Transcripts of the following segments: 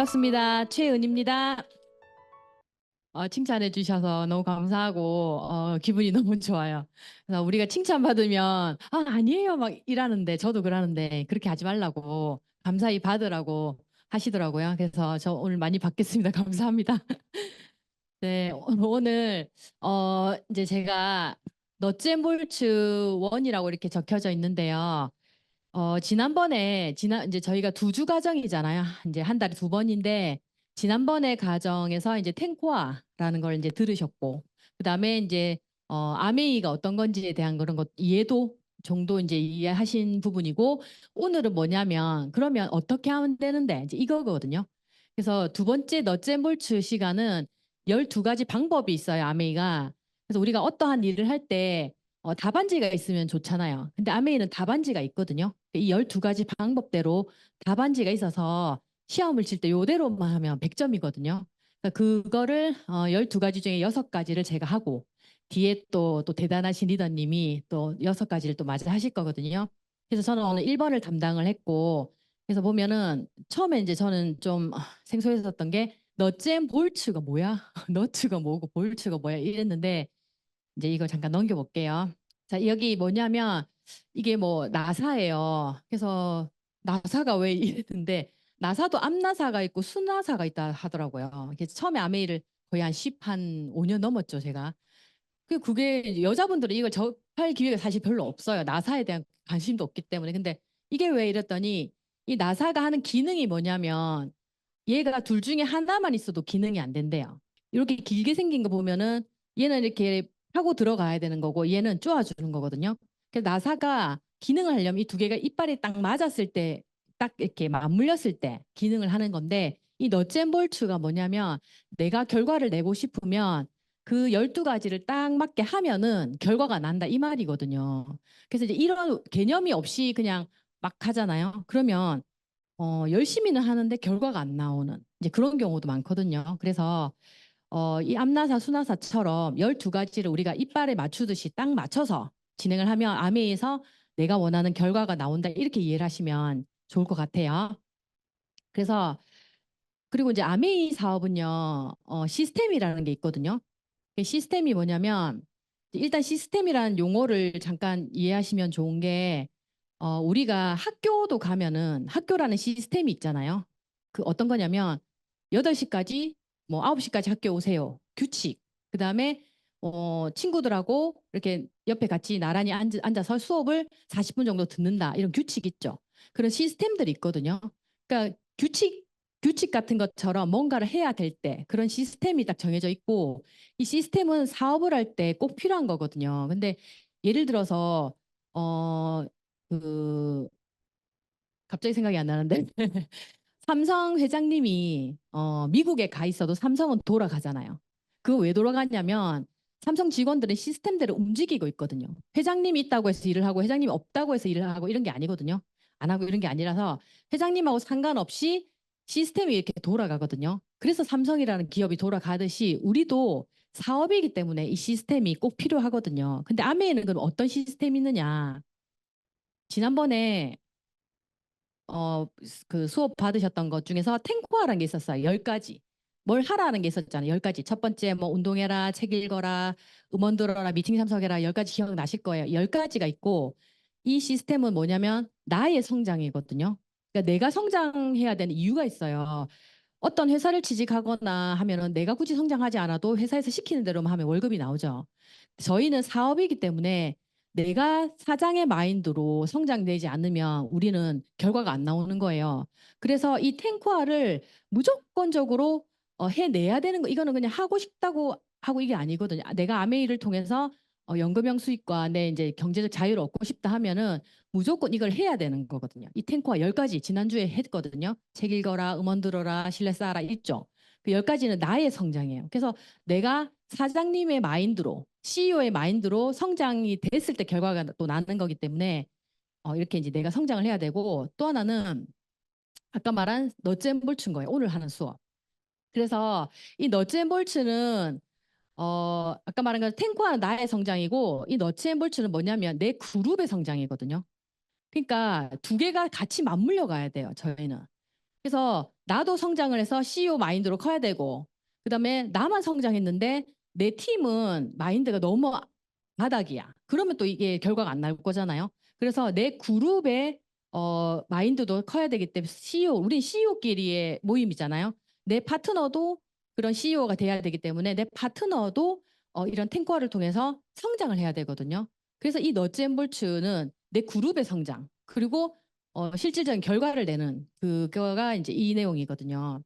반갑습니다. 최은입니다. 칭찬해 주셔서 너무 감사하고 기분이 너무 좋아요. 그래서 우리가 칭찬받으면 아니에요 막 이러는데 저도 그러는데 그렇게 하지 말라고 감사히 받으라고 하시더라고요. 그래서 저 오늘 많이 받겠습니다. 감사합니다. 네, 오늘 이제 제가 너잼볼츠 원이라고 이렇게 적혀져 있는데요. 지난번에 이제 저희가 두 주 과정이잖아요. 이제 한 달에 두 번인데 지난번에 과정에서 이제 탱코아라는 걸 이제 들으셨고 그다음에 이제 아메이가 어떤 건지에 대한 그런 것 이해도 정도 이제 이해하신 부분이고 오늘은 뭐냐면 그러면 어떻게 하면 되는데 이제 이거거든요. 그래서 두 번째 너잼볼츠 시간은 12가지 방법이 있어요, 아메이가. 그래서 우리가 어떠한 일을 할 때 답안지가 있으면 좋잖아요. 근데 아메이는 답안지가 있거든요. 이 12가지 방법대로 답안지가 있어서 시험을 칠 때 요대로만 하면 100점이거든요. 그러니까 그거를 12가지 중에 6가지를 제가 하고 뒤에 또 대단하신 리더님이 또 6가지를 또 맞아 하실 거거든요. 그래서 저는 오늘 1번을 담당을 했고 그래서 보면은 처음에 이제 저는 좀 생소했었던 게 너잼 볼츠가 뭐야? 너츠가 뭐고 볼츠가 뭐야? 이랬는데 이제 이거 잠깐 넘겨볼게요. 자, 여기 뭐냐면 이게 뭐 나사예요. 그래서 나사가 왜 이랬는데 나사도 앞나사가 있고 순나사가 있다 하더라고요. 이게 처음에 아메이를 거의 한 5년 넘었죠, 제가. 그게 여자분들은 이걸 접할 기회가 사실 별로 없어요. 나사에 대한 관심도 없기 때문에. 근데 이게 왜 이랬더니 이 나사가 하는 기능이 뭐냐면 얘가 둘 중에 하나만 있어도 기능이 안 된대요. 이렇게 길게 생긴 거 보면은 얘는 이렇게 하고 들어가야 되는 거고 얘는 쪼아주는 거거든요. 그래서 나사가 기능을 하려면 이 두 개가 이빨에 딱 맞았을 때, 딱 이렇게 맞물렸을 때 기능을 하는 건데 이 너잼볼츠가 뭐냐면 내가 결과를 내고 싶으면 그 12가지를 딱 맞게 하면은 결과가 난다 이 말이거든요. 그래서 이제 이런 개념이 없이 그냥 막 하잖아요. 그러면 열심히는 하는데 결과가 안 나오는 이제 그런 경우도 많거든요. 그래서 이 암나사, 수나사처럼 12가지를 우리가 이빨에 맞추듯이 딱 맞춰서 진행을 하면 암에서 내가 원하는 결과가 나온다 이렇게 이해를 하시면 좋을 것 같아요. 그래서 그리고 이제 아메이 사업은요, 시스템이라는 게 있거든요. 시스템이 뭐냐면 일단 시스템이라는 용어를 잠깐 이해하시면 좋은 게 우리가 학교도 가면은 학교라는 시스템이 있잖아요. 그 어떤 거냐면 8시까지 뭐 9시까지 학교 오세요. 규칙. 그다음에 친구들하고 이렇게 옆에 같이 나란히 앉아서 수업을 40분 정도 듣는다. 이런 규칙 있죠. 그런 시스템들이 있거든요. 그러니까 규칙 같은 것처럼 뭔가를 해야 될 때 그런 시스템이 딱 정해져 있고 이 시스템은 사업을 할 때 꼭 필요한 거거든요. 근데 예를 들어서 그 갑자기 생각이 안 나는데 삼성 회장님이 미국에 가 있어도 삼성은 돌아가잖아요. 그거 왜 돌아가냐면 삼성 직원들은 시스템대로 움직이고 있거든요. 회장님이 있다고 해서 일을 하고 회장님이 없다고 해서 일을 하고 이런 게 아니거든요. 안 하고 이런 게 아니라서 회장님하고 상관없이 시스템이 이렇게 돌아가거든요. 그래서 삼성이라는 기업이 돌아가듯이 우리도 사업이기 때문에 이 시스템이 꼭 필요하거든요. 근데 아메에는 그럼 어떤 시스템이 있느냐? 지난번에 그 수업 받으셨던 것 중에서 탱코아라는 게 있었어요. 10가지. 뭘 하라는 게 있었잖아요. 10가지. 첫 번째 뭐 운동해라, 책 읽어라, 음원 들어라, 미팅 참석해라. 10가지 기억나실 거예요. 10가지가 있고 이 시스템은 뭐냐면 나의 성장이거든요. 그러니까 내가 성장해야 되는 이유가 있어요. 어떤 회사를 취직하거나 하면은 내가 굳이 성장하지 않아도 회사에서 시키는 대로만 하면 월급이 나오죠. 저희는 사업이기 때문에 내가 사장의 마인드로 성장되지 않으면 우리는 결과가 안 나오는 거예요. 그래서 이 탱크화를 무조건적으로 해내야 되는 거 이거는 그냥 하고 싶다고 하고 이게 아니거든요. 내가 아메이를 통해서 연금형 수익과 내 이제 경제적 자유를 얻고 싶다 하면은 무조건 이걸 해야 되는 거거든요. 이 탱크화 10가지 지난주에 했거든요. 책 읽어라, 음원 들어라, 실내 쌓아라 있죠. 그 10가지는 나의 성장이에요. 그래서 내가 사장님의 마인드로 CEO의 마인드로 성장이 됐을 때 결과가 또 나는 거기 때문에 이렇게 이제 내가 성장을 해야 되고 또 하나는 아까 말한 너잼볼츠인 거예요. 오늘 하는 수업. 그래서 이 너츠앤볼츠는 아까 말한 건 탱크와 나의 성장이고 이 너츠앤볼츠는 뭐냐면 내 그룹의 성장이거든요. 그러니까 두 개가 같이 맞물려 가야 돼요. 저희는. 그래서 나도 성장을 해서 CEO 마인드로 커야 되고, 그다음에 나만 성장했는데 내 팀은 마인드가 너무 바닥이야. 그러면 또 이게 결과가 안 나올 거잖아요. 그래서 내 그룹의 마인드도 커야 되기 때문에 CEO, 우린 CEO끼리의 모임이잖아요. 내 파트너도 그런 CEO가 돼야 되기 때문에 내 파트너도 이런 탱커를 통해서 성장을 해야 되거든요. 그래서 이 너츠앤볼츠는 내 그룹의 성장, 그리고 실질적인 결과를 내는 그거가 이제 이 내용이거든요.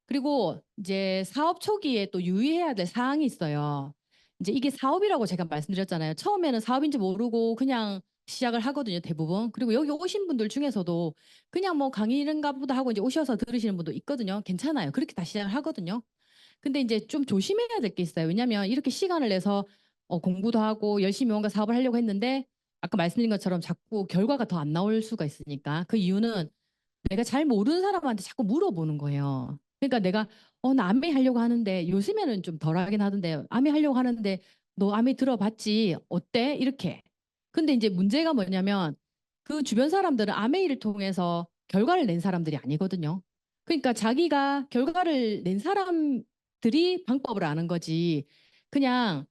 그리고 이제 사업 초기에 또 유의해야 될 사항이 있어요. 이제 이게 사업이라고 제가 말씀드렸잖아요. 처음에는 사업인지 모르고 그냥 시작을 하거든요, 대부분. 그리고 여기 오신 분들 중에서도 그냥 뭐 강의인가 보다 하고 이제 오셔서 들으시는 분도 있거든요. 괜찮아요. 그렇게 다 시작을 하거든요. 근데 이제 좀 조심해야 될 게 있어요. 왜냐하면 이렇게 시간을 내서 공부도 하고 열심히 뭔가 사업을 하려고 했는데 아까 말씀드린 것처럼 자꾸 결과가 더 안 나올 수가 있으니까 그 이유는 내가 잘 모르는 사람한테 자꾸 물어보는 거예요. 그러니까 내가 나 아메 하려고 하는데 요즘에는 좀 덜하긴 하던데 아메 하려고 하는데 너 아메 들어봤지? 어때? 이렇게. 근데 이제 문제가 뭐냐면 그 주변 사람들은 아메이를 통해서 결과를 낸 사람들이 아니거든요. 그러니까 자기가 결과를 낸 사람들이 방법을 아는 거지. 그냥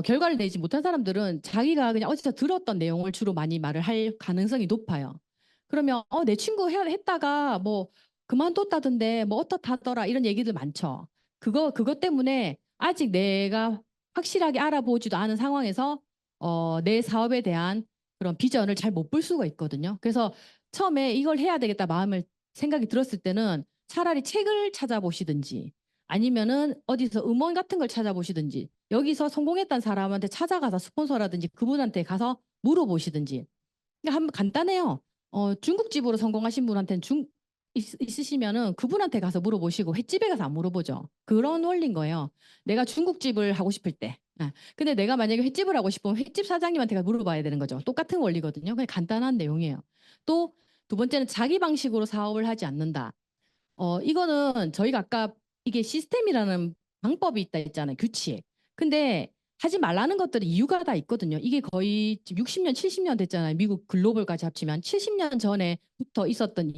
결과를 내지 못한 사람들은 자기가 그냥 어디서 들었던 내용을 주로 많이 말을 할 가능성이 높아요. 그러면 내 친구 했다가 뭐 그만뒀다던데 뭐 어떻다더라 이런 얘기들 많죠. 그것 때문에 아직 내가 확실하게 알아보지도 않은 상황에서 내 사업에 대한 그런 비전을 잘 못 볼 수가 있거든요. 그래서 처음에 이걸 해야 되겠다 마음을 생각이 들었을 때는 차라리 책을 찾아보시든지 아니면은 어디서 음원 같은 걸 찾아보시든지 여기서 성공했던 사람한테 찾아가서 스폰서라든지 그분한테 가서 물어보시든지 그러니까 간단해요. 중국집으로 성공하신 분한테는 있으시면은 그분한테 가서 물어보시고 횟집에 가서 안 물어보죠. 그런 원리인 거예요. 내가 중국집을 하고 싶을 때. 근데 내가 만약에 횟집을 하고 싶으면 횟집 사장님한테 가서 물어봐야 되는 거죠. 똑같은 원리거든요. 그냥 간단한 내용이에요. 또 두 번째는 자기 방식으로 사업을 하지 않는다. 이거는 저희가 아까 이게 시스템이라는 방법이 있다 했잖아요. 규칙. 근데 하지 말라는 것들이 이유가 다 있거든요. 이게 거의 지금 60년, 70년 됐잖아요. 미국 글로벌까지 합치면 70년 전에부터 있었던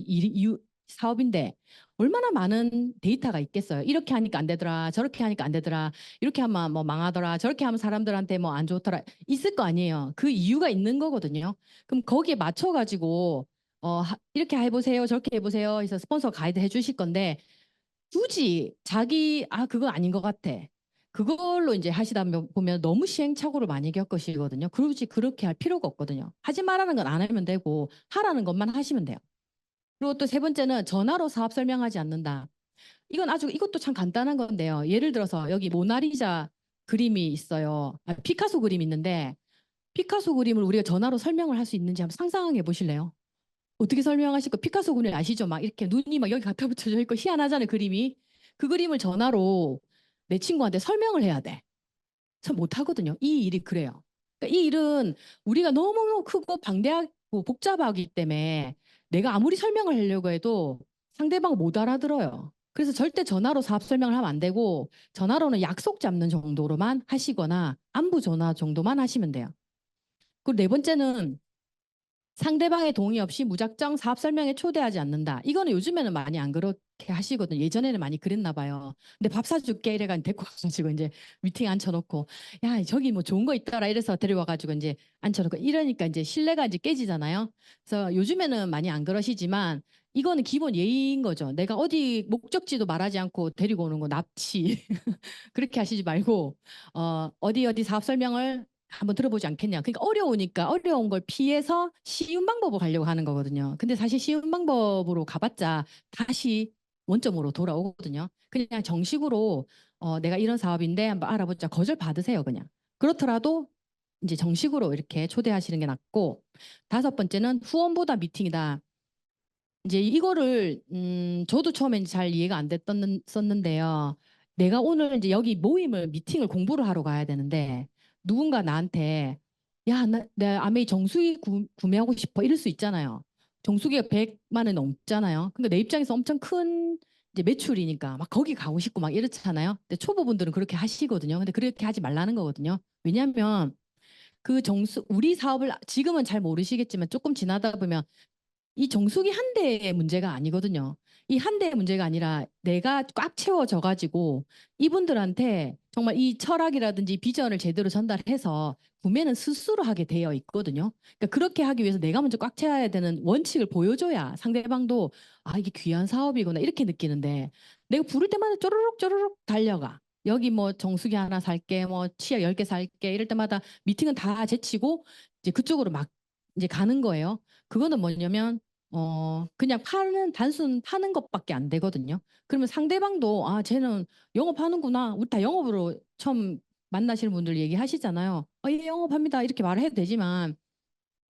사업인데 얼마나 많은 데이터가 있겠어요. 이렇게 하니까 안 되더라. 저렇게 하니까 안 되더라. 이렇게 하면 뭐 망하더라. 저렇게 하면 사람들한테 뭐 안 좋더라. 있을 거 아니에요. 그 이유가 있는 거거든요. 그럼 거기에 맞춰가지고 이렇게 해보세요. 저렇게 해보세요. 해서 스폰서 가이드 해주실 건데 굳이 자기 그거 아닌 것 같아. 그걸로 이제 하시다 보면 너무 시행착오를 많이 겪으시거든요. 굳이 그렇게 할 필요가 없거든요. 하지 말라는 건 안 하면 되고 하라는 것만 하시면 돼요. 그리고 또 세 번째는 전화로 사업 설명하지 않는다. 이것도 참 간단한 건데요. 예를 들어서 여기 모나리자 그림이 있어요. 피카소 그림이 있는데 피카소 그림을 우리가 전화로 설명을 할 수 있는지 한번 상상해 보실래요? 어떻게 설명하실 거 피카소 그림 아시죠? 막 이렇게 눈이 막 여기 갖다 붙여져 있고 희한하잖아요, 그림이. 그 그림을 전화로 내 친구한테 설명을 해야 돼. 잘 못하거든요. 이 일이 그래요. 그러니까 이 일은 우리가 너무 크고 방대하고 복잡하기 때문에 내가 아무리 설명을 하려고 해도 상대방 못 알아들어요. 그래서 절대 전화로 사업 설명을 하면 안 되고 전화로는 약속 잡는 정도로만 하시거나 안부 전화 정도만 하시면 돼요. 그리고 네 번째는 상대방의 동의 없이 무작정 사업 설명에 초대하지 않는다. 이거는 요즘에는 많이 안 그렇게 하시거든요. 예전에는 많이 그랬나 봐요. 근데 밥 사줄게 이래가 데리고 와가지고 이제 미팅 앉혀놓고 야 저기 뭐 좋은 거 있더라 이래서 데려와가지고 이제 앉혀놓고 이러니까 이제 신뢰가 이제 깨지잖아요. 그래서 요즘에는 많이 안 그러시지만 이거는 기본 예의인 거죠. 내가 어디 목적지도 말하지 않고 데리고 오는 거 납치 그렇게 하시지 말고 어디 사업 설명을 한번 들어보지 않겠냐. 그러니까 어려우니까 어려운 걸 피해서 쉬운 방법으로 가려고 하는 거거든요. 근데 사실 쉬운 방법으로 가봤자 다시 원점으로 돌아오거든요. 그냥 정식으로 내가 이런 사업인데 한번 알아보자. 거절 받으세요, 그냥. 그렇더라도 이제 정식으로 이렇게 초대하시는 게 낫고 다섯 번째는 후원보다 미팅이다. 이제 이거를 저도 처음엔 잘 이해가 안 됐었는데요. 내가 오늘 이제 여기 모임을 미팅을 공부를 하러 가야 되는데 누군가 나한테 야, 내 아메이 정수기 구매하고 싶어 이럴 수 있잖아요. 정수기가 100만 원 넘잖아요. 그러니까 내 입장에서 엄청 큰 이제 매출이니까 막 거기 가고 싶고 막 이렇잖아요. 근데 초보분들은 그렇게 하시거든요. 근데 그렇게 하지 말라는 거거든요. 왜냐하면 우리 사업을 지금은 잘 모르시겠지만 조금 지나다 보면 이 정수기 한 대의 문제가 아니거든요. 이 한 대의 문제가 아니라 내가 꽉 채워져 가지고 이분들한테 정말 이 철학이라든지 비전을 제대로 전달해서 구매는 스스로 하게 되어 있거든요. 그러니까 그렇게 하기 위해서 내가 먼저 꽉 채워야 되는 원칙을 보여줘야 상대방도 아, 이게 귀한 사업이구나 이렇게 느끼는데 내가 부를 때마다 쪼르륵 쪼르륵 달려가. 여기 뭐 정수기 하나 살게, 뭐 치약 10개 살게 이럴 때마다 미팅은 다 제치고 이제 그쪽으로 막 이제 가는 거예요. 그거는 뭐냐면 그냥 단순 파는 것밖에 안 되거든요. 그러면 상대방도 아, 쟤는 영업하는구나. 우리 다 영업으로 처음 만나시는 분들 얘기하시잖아요. 예, 영업합니다. 이렇게 말을 해도 되지만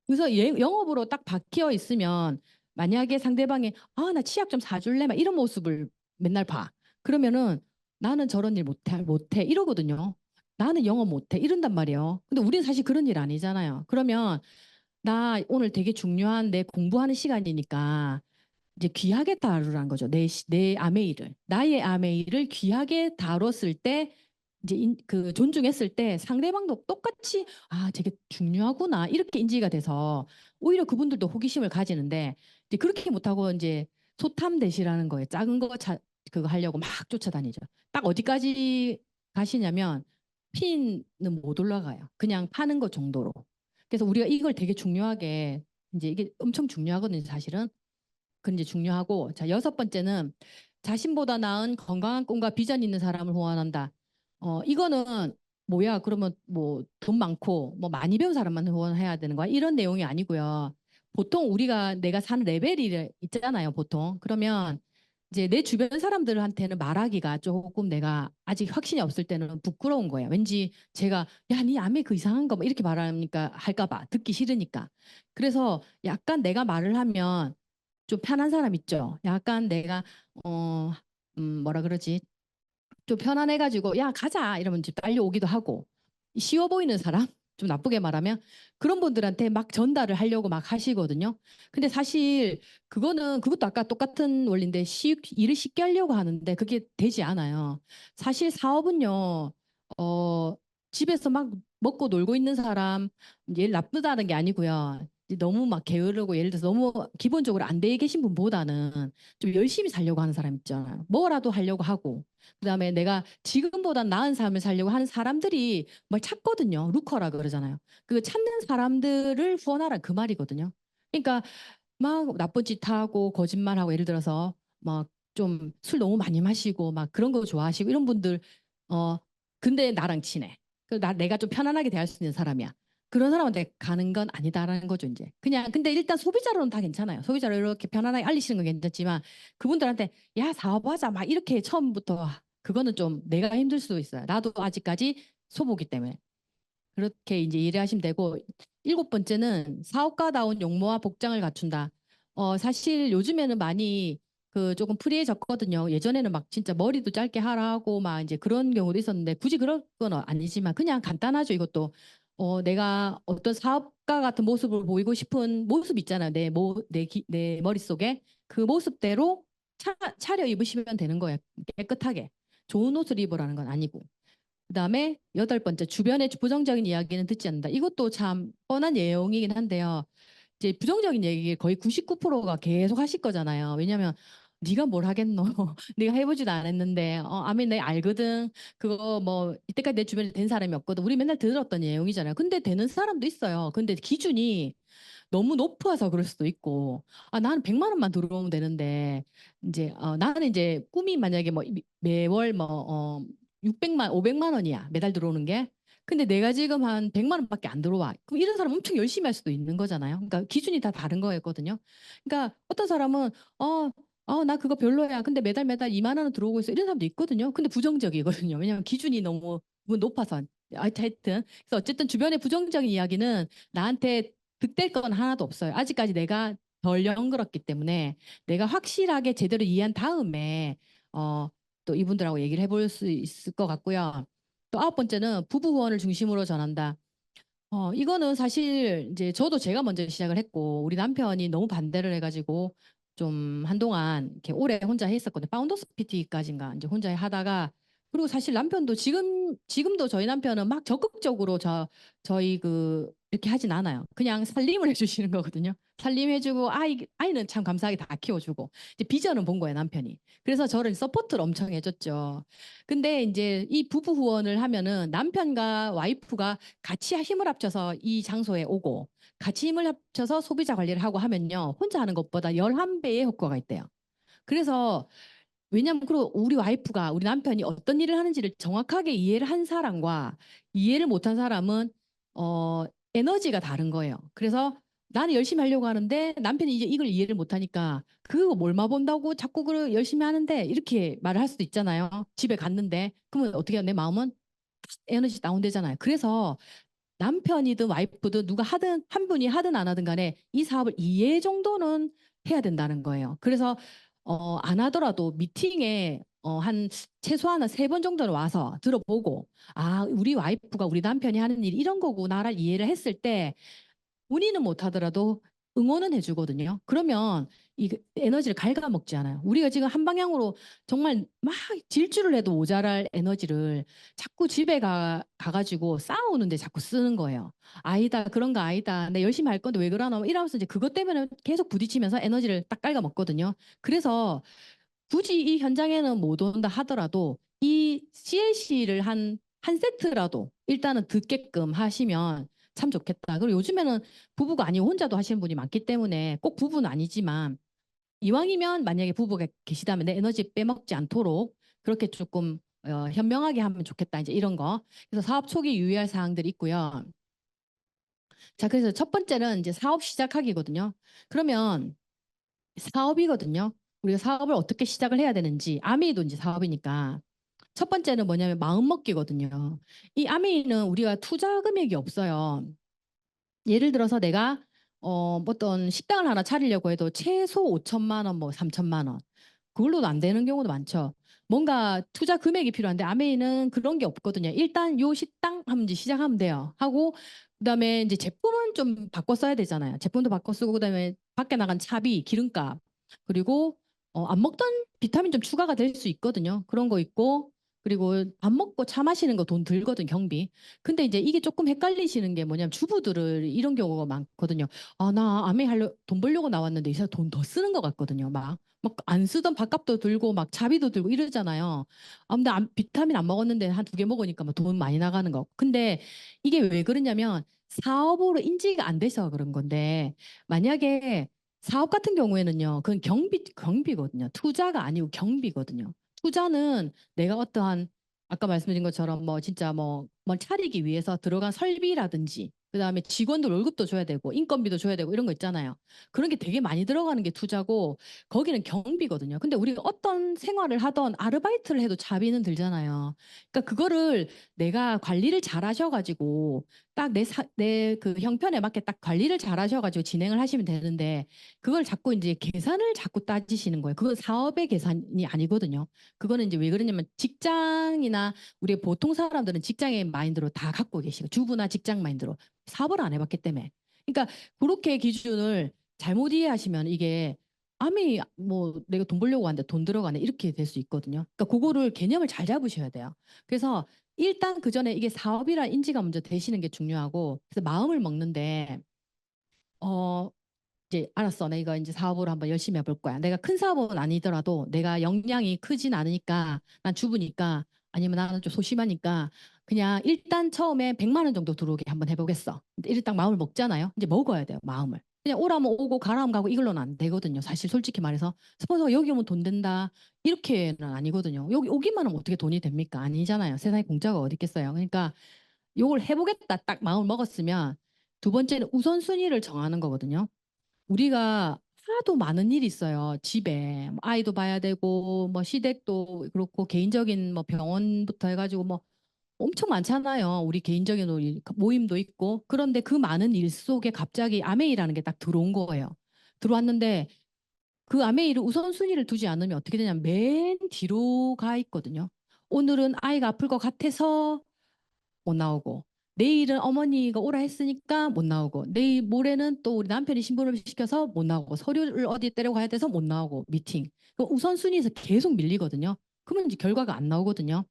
그래서 영업으로 딱 박혀 있으면 만약에 상대방이 아, 나 치약 좀 사줄래? 막 이런 모습을 맨날 봐. 그러면은 나는 저런 일 못해 이러거든요. 나는 영업 못해 이런단 말이에요. 근데 우리는 사실 그런 일 아니잖아요. 그러면 나 오늘 되게 중요한 내 공부하는 시간이니까 이제 귀하게 다루라는 거죠. 내 아메이를. 나의 아메이를 귀하게 다뤘을 때 이제 그 존중했을 때 상대방도 똑같이 아, 되게 중요하구나. 이렇게 인지가 돼서 오히려 그분들도 호기심을 가지는데 이제 그렇게 못하고 이제 소탐대시라는 거예요. 작은 거 그거 하려고 막 쫓아다니죠. 딱 어디까지 가시냐면 핀은 못 올라가요. 그냥 파는 것 정도로. 그래서 우리가 이걸 되게 중요하게 이제 이게 엄청 중요하거든요, 사실은. 그 이제 중요하고 자, 여섯 번째는 자신보다 나은 건강한 꿈과 비전 있는 사람을 후원한다. 이거는 뭐야? 그러면 뭐 돈 많고 뭐 많이 배운 사람만 후원해야 되는 거야? 이런 내용이 아니고요. 보통 우리가 내가 사는 레벨이 있잖아요, 보통. 그러면 이제 내 주변 사람들한테는 말하기가 조금 내가 아직 확신이 없을 때는 부끄러운 거예요. 왠지 제가 야, 네 암에 그 이상한 거 뭐 이렇게 말하니까 할까 봐 듣기 싫으니까. 그래서 약간 내가 말을 하면 좀 편한 사람 있죠. 약간 내가 어 뭐라 그러지? 좀 편안해가지고 야 가자 이러면 좀 딸려오기도 하고 쉬워 보이는 사람 좀 나쁘게 말하면 그런 분들한테 막 전달을 하려고 막 하시거든요. 근데 사실 그것도 아까 똑같은 원리인데 일을 쉽게 하려고 하는데 그게 되지 않아요. 사실 사업은요. 어 집에서 막 먹고 놀고 있는 사람 일 나쁘다는 게 아니고요. 이제 너무 막 게으르고 예를 들어서 너무 기본적으로 안 돼 계신 분보다는 좀 열심히 살려고 하는 사람 있잖아요. 뭐라도 하려고 하고 그다음에 내가 지금보다 나은 삶을 살려고 하는 사람들이 뭘 찾거든요. 루커라 그러잖아요. 그 찾는 사람들을 후원하라 그 말이거든요. 그러니까 막 나쁜 짓 하고 거짓말하고 예를 들어서 막 좀 술 너무 많이 마시고 막 그런 거 좋아하시고 이런 분들 어 근데 나랑 친해. 내가 좀 편안하게 대할 수 있는 사람이야. 그런 사람한테 가는 건 아니다라는 거죠, 이제. 그냥 근데 일단 소비자로는 다 괜찮아요. 소비자로 이렇게 편안하게 알리시는 건 괜찮지만 그분들한테 야, 사업하자 막 이렇게 처음부터 그거는 좀 내가 힘들 수도 있어요. 나도 아직까지 초보기 때문에. 그렇게 이제 이해하시면 되고 일곱 번째는 사업가다운 용모와 복장을 갖춘다. 사실 요즘에는 많이 그 조금 프리해졌거든요. 예전에는 막 진짜 머리도 짧게 하라 하고 막 이제 그런 경우도 있었는데 굳이 그런 건 아니지만 그냥 간단하죠. 이것도 내가 어떤 사업가 같은 모습을 보이고 싶은 모습 있잖아요. 내 머릿속에 그 모습대로 차려 입으시면 되는 거예요. 깨끗하게. 좋은 옷을 입으라는 건 아니고. 그다음에 여덟 번째 주변의 부정적인 이야기는 듣지 않는다. 이것도 참 뻔한 내용이긴 한데요. 이제 부정적인 얘기 거의 99%가 계속 하실 거잖아요. 왜냐하면 네가 뭘 하겠노? 네가 해보지도 않았는데 아멘 내 알거든. 그거 뭐 이때까지 내 주변에 된 사람이 없거든. 우리 맨날 들었던 내용이잖아요. 근데 되는 사람도 있어요. 근데 기준이 너무 높아서 그럴 수도 있고 아 나는 100만 원만 들어오면 되는데 이제 나는 이제 꿈이 만약에 뭐 매월 뭐 600만 500만 원이야 매달 들어오는 게 근데 내가 지금 한 100만 원밖에 안 들어와 그럼 이런 사람 엄청 열심히 할 수도 있는 거잖아요. 그러니까 기준이 다 다른 거였거든요. 그러니까 어떤 사람은 나 그거 별로야. 근데 매달 2만 원은 들어오고 있어. 이런 사람도 있거든요. 근데 부정적이거든요. 왜냐하면 기준이 너무 높아서. 하여튼 그래서 어쨌든 주변의 부정적인 이야기는 나한테 득될 건 하나도 없어요. 아직까지 내가 덜 연그렀기 때문에 내가 확실하게 제대로 이해한 다음에 또 이분들하고 얘기를 해볼 수 있을 것 같고요. 또 아홉 번째는 부부 후원을 중심으로 전한다. 이거는 사실 이제 저도 제가 먼저 시작을 했고 우리 남편이 너무 반대를 해가지고 좀 한동안 이렇게 오래 혼자 했었거든요. 파운더스 PT까지인가 이제 혼자 하다가 그리고 사실 남편도 지금도 저희 남편은 막 적극적으로 저희 그 이렇게 하진 않아요. 그냥 살림을 해주시는 거거든요. 살림해주고 아이는 참 감사하게 다 키워주고 이제 비전은 본 거예요 남편이. 그래서 저를 서포트를 엄청 해줬죠. 근데 이제 이 부부 후원을 하면은 남편과 와이프가 같이 힘을 합쳐서 이 장소에 오고 같이 힘을 합쳐서 소비자 관리를 하고 하면요 혼자 하는 것보다 11배의 효과가 있대요. 그래서 왜냐면 그리고 우리 와이프가 우리 남편이 어떤 일을 하는지를 정확하게 이해를 한 사람과 이해를 못한 사람은 어 에너지가 다른 거예요. 그래서 나는 열심히 하려고 하는데 남편이 이제 이걸 이해를 못하니까 그거 뭘마 본다고 자꾸 그 열심히 하는데 이렇게 말을 할 수도 있잖아요. 집에 갔는데 그러면 어떻게 해요? 내 마음은 에너지 다운되잖아요. 그래서 남편이든 와이프든 누가 하든 한 분이 하든 안 하든 간에 이 사업을 이해 정도는 해야 된다는 거예요. 그래서 안 하더라도 미팅에 한 최소한 3번 정도는 와서 들어보고 아 우리 와이프가 우리 남편이 하는 일이 이런 거구나를 이해를 했을 때 본인은 못하더라도 응원은 해주거든요. 그러면 이 에너지를 갉아먹지 않아요. 우리가 지금 한 방향으로 정말 막 질주를 해도 모자랄 에너지를 자꾸 집에 가가지고 싸우는데 자꾸 쓰는 거예요. 아니다, 그런 거 아니다. 내 열심히 할 건데 왜 그러나? 이러면서 이제 그것 때문에 계속 부딪히면서 에너지를 딱 갉아먹거든요. 그래서 굳이 이 현장에는 못 온다 하더라도 이 CLC를 한 세트라도 일단은 듣게끔 하시면 참 좋겠다. 그리고 요즘에는 부부가 아니고 혼자도 하시는 분이 많기 때문에 꼭 부부는 아니지만 이왕이면 만약에 부부가 계시다면 내 에너지 빼먹지 않도록 그렇게 조금 현명하게 하면 좋겠다. 이제 이런 거. 그래서 사업 초기 유의할 사항들이 있고요. 자, 그래서 첫 번째는 이제 사업 시작하기거든요. 그러면 사업이거든요. 우리가 사업을 어떻게 시작을 해야 되는지 아미도 이제 사업이니까 첫 번째는 뭐냐면 마음 먹기거든요. 이 아미는 우리가 투자 금액이 없어요. 예를 들어서 내가 뭐 어떤 식당을 하나 차리려고 해도 최소 5천만 원, 뭐 3천만 원. 그걸로도 안 되는 경우도 많죠. 뭔가 투자 금액이 필요한데 아메이는 그런 게 없거든요. 일단 요 식당 하면 이제 시작하면 돼요. 하고 그다음에 이제 제품은 좀 바꿔 써야 되잖아요. 제품도 바꿔 쓰고 그다음에 밖에 나간 차비, 기름값 그리고 안 먹던 비타민 좀 추가가 될 수 있거든요. 그런 거 있고 그리고 밥 먹고 차 마시는 거 돈 들거든 경비. 근데 이제 이게 조금 헷갈리시는 게 뭐냐면 주부들을 이런 경우가 많거든요. 아, 나 아메 하려 돈 벌려고 나왔는데 이 사람 돈 더 쓰는 것 같거든요. 막 안 쓰던 밥값도 들고 막 자비도 들고 이러잖아요. 아, 근데 비타민 안 먹었는데 한 2개 먹으니까 막 돈 많이 나가는 거. 근데 이게 왜 그러냐면 사업으로 인지가 안 돼서 그런 건데 만약에 사업 같은 경우에는요. 그건 경비거든요. 투자가 아니고 경비거든요. 투자는 내가 어떠한 아까 말씀드린 것처럼 뭐 진짜 뭐 차리기 위해서 들어간 설비라든지 그다음에 직원들 월급도 줘야 되고 인건비도 줘야 되고 이런 거 있잖아요. 그런 게 되게 많이 들어가는 게 투자고 거기는 경비거든요. 근데 우리가 어떤 생활을 하던 아르바이트를 해도 자비는 들잖아요. 그러니까 그거를 내가 관리를 잘 하셔가지고 딱 내 그 형편에 맞게 딱 관리를 잘 하셔가지고 진행을 하시면 되는데 그걸 자꾸 이제 계산을 자꾸 따지시는 거예요. 그건 사업의 계산이 아니거든요. 그거는 이제 왜 그러냐면 직장이나 우리 보통 사람들은 직장의 마인드로 다 갖고 계시고 주부나 직장 마인드로 사업을 안 해봤기 때문에. 그러니까 그렇게 기준을 잘못 이해하시면 이게 아미 뭐 내가 돈 벌려고 하는데 돈 들어가네 이렇게 될 수 있거든요. 그러니까 그거를 개념을 잘 잡으셔야 돼요. 그래서 일단 그 전에 이게 사업이란 인지가 먼저 되시는 게 중요하고 그래서 마음을 먹는데 어 이제 알았어. 내가 이제 사업을 한번 열심히 해볼 거야. 내가 큰 사업은 아니더라도 내가 역량이 크진 않으니까 난 주부니까 아니면 나는 좀 소심하니까 그냥 일단 처음에 100만 원 정도 들어오게 한번 해보겠어. 근데 일단 마음을 먹잖아요. 이제 먹어야 돼요. 마음을. 그냥 오라면 오고 가라면 가고 이걸로는 안 되거든요. 사실 솔직히 말해서 스폰서가 여기 오면 돈 된다. 이렇게는 아니거든요. 여기 오기만 하면 어떻게 돈이 됩니까? 아니잖아요. 세상에 공짜가 어디 있겠어요. 그러니까 요걸 해보겠다 딱 마음을 먹었으면 두 번째는 우선순위를 정하는 거거든요. 우리가 하도 많은 일이 있어요. 집에 뭐 아이도 봐야 되고 뭐 시댁도 그렇고 개인적인 뭐 병원부터 해가지고 뭐 엄청 많잖아요. 우리 개인적인 모임도 있고 그런데 그 많은 일 속에 갑자기 아메이라는 게 딱 들어온 거예요. 들어왔는데 그 아메이를 우선순위를 두지 않으면 어떻게 되냐면 맨 뒤로 가 있거든요. 오늘은 아이가 아플 것 같아서 못 나오고 내일은 어머니가 오라 했으니까 못 나오고 내일 모레는 또 우리 남편이 신부를 시켜서 못 나오고 서류를 어디 떼려고 가야 돼서 못 나오고 미팅 우선순위에서 계속 밀리거든요. 그러면 이제 결과가 안 나오거든요.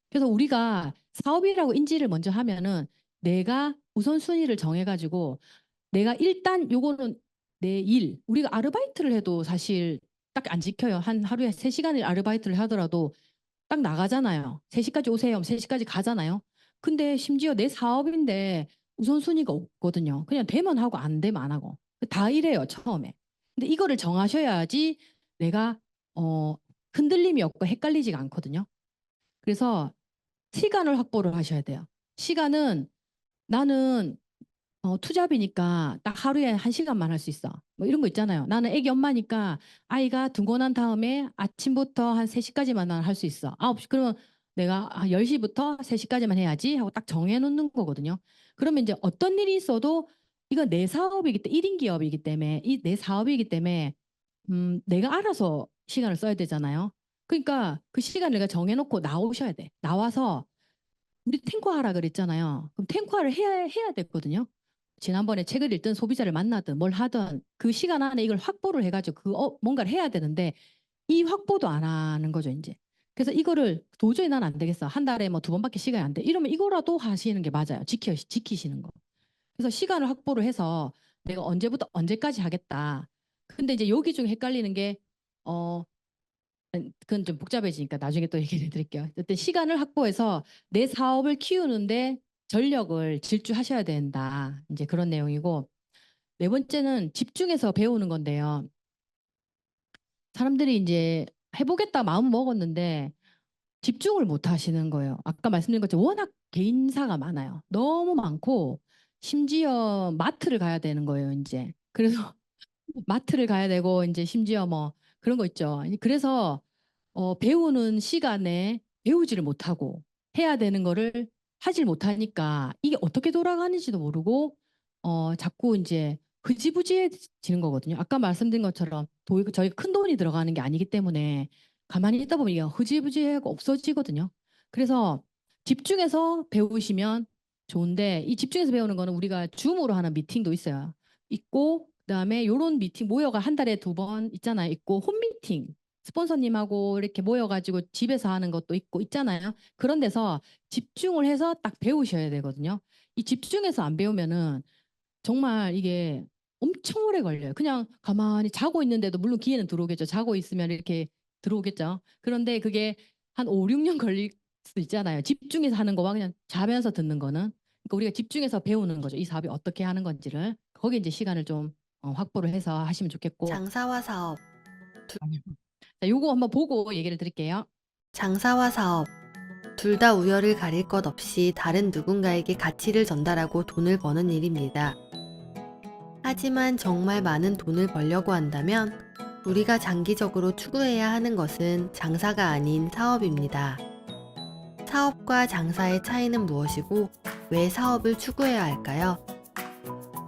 그래서 우리가 사업이라고 인지를 먼저 하면은 내가 우선순위를 정해가지고 내가 일단 요거는 내 일, 우리가 아르바이트를 해도 사실 딱 안 지켜요. 한 하루에 3시간을 아르바이트를 하더라도 딱 나가잖아요. 3시까지 오세요. 3시까지 가잖아요. 근데 심지어 내 사업인데 우선순위가 없거든요. 그냥 되면 하고 안 되면 안 하고. 다 이래요, 처음에. 근데 이거를 정하셔야지 내가 어, 흔들림이 없고 헷갈리지가 않거든요. 그래서 시간을 확보를 하셔야 돼요. 시간은 나는 투잡이니까 딱 하루에 1시간만 할 수 있어. 뭐 이런 거 있잖아요. 나는 애기 엄마니까 아이가 등고 난 다음에 아침부터 한 3시까지만 할 수 있어. 9시, 그러면 내가 10시부터 3시까지만 해야지 하고 딱 정해놓는 거거든요. 그러면 이제 어떤 일이 있어도 이건 내 사업이기 때문에 1인 기업이기 때문에 이 내 사업이기 때문에 내가 알아서 시간을 써야 되잖아요. 그러니까 그 시간을 내가 정해놓고 나오셔야 돼. 나와서 우리 탱커하라 그랬잖아요. 그럼 탱커를 해야 됐거든요. 지난번에 책을 읽든 소비자를 만나든 뭘 하든 그 시간 안에 이걸 확보를 해가지고 뭔가를 해야 되는데 이 확보도 안 하는 거죠, 이제. 그래서 이거를 도저히 난 안 되겠어. 한 달에 뭐 2번밖에 시간이 안 돼. 이러면 이거라도 하시는 게 맞아요. 지키시는 거. 그래서 시간을 확보를 해서 내가 언제부터 언제까지 하겠다. 근데 이제 여기 중에 헷갈리는 게 어, 그건 좀 복잡해지니까 나중에 또 얘기를 드릴게요. 어쨌든 시간을 확보해서 내 사업을 키우는데 전력을 질주하셔야 된다. 이제 그런 내용이고, 네 번째는 집중해서 배우는 건데요. 사람들이 이제 해보겠다 마음 먹었는데 집중을 못 하시는 거예요. 아까 말씀드린 것처럼 워낙 개인사가 많아요. 너무 많고 심지어 마트를 가야 되는 거예요, 이제. 그래서 마트를 가야 되고 이제 심지어 뭐 그런 거 있죠. 그래서 배우는 시간에 배우지를 못하고 해야 되는 거를 하질 못하니까 이게 어떻게 돌아가는지도 모르고 자꾸 이제 흐지부지해지는 거거든요. 아까 말씀드린 것처럼 저희가 큰 돈이 들어가는 게 아니기 때문에 가만히 있다 보면 이게 흐지부지하고 없어지거든요. 그래서 집중해서 배우시면 좋은데 이 집중해서 배우는 거는 우리가 줌으로 하는 미팅도 있어요. 있고 그다음에 요런 미팅 모여가 한 달에 2번 있잖아요. 있고 홈미팅 스폰서님하고 이렇게 모여가지고 집에서 하는 것도 있고 있잖아요. 그런 데서 집중을 해서 딱 배우셔야 되거든요. 이 집중해서 안 배우면은 정말 이게 엄청 오래 걸려요. 그냥 가만히 자고 있는데도 물론 기회는 들어오겠죠. 자고 있으면 이렇게 들어오겠죠. 그런데 그게 한 5, 6년 걸릴 수도 있잖아요. 집중해서 하는 거와 그냥 자면서 듣는 거는. 그러니까 우리가 집중해서 배우는 거죠. 이 사업이 어떻게 하는 건지를. 거기 이제 시간을 좀 확보를 해서 하시면 좋겠고. 장사와 사업, 자, 요거 한번 보고 얘기를 드릴게요. 장사와 사업, 둘 다 우열을 가릴 것 없이 다른 누군가에게 가치를 전달하고 돈을 버는 일입니다. 하지만 정말 많은 돈을 벌려고 한다면 우리가 장기적으로 추구해야 하는 것은 장사가 아닌 사업입니다. 사업과 장사의 차이는 무엇이고 왜 사업을 추구해야 할까요?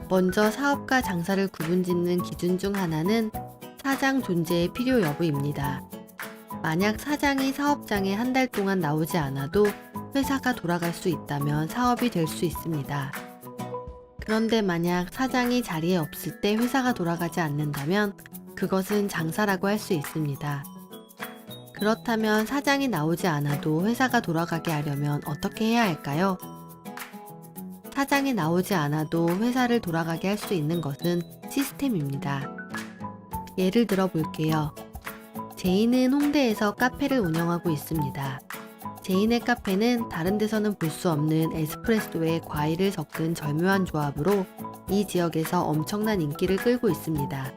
먼저 사업과 장사를 구분짓는 기준 중 하나는 사장 존재의 필요 여부입니다. 만약 사장이 사업장에 한 달 동안 나오지 않아도 회사가 돌아갈 수 있다면 사업이 될 수 있습니다. 그런데 만약 사장이 자리에 없을 때 회사가 돌아가지 않는다면 그것은 장사라고 할 수 있습니다. 그렇다면 사장이 나오지 않아도 회사가 돌아가게 하려면 어떻게 해야 할까요? 사장이 나오지 않아도 회사를 돌아가게 할 수 있는 것은 시스템입니다. 예를 들어 볼게요. 제인은 홍대에서 카페를 운영하고 있습니다. 제인의 카페는 다른 데서는 볼 수 없는 에스프레소에 과일을 섞은 절묘한 조합으로 이 지역에서 엄청난 인기를 끌고 있습니다.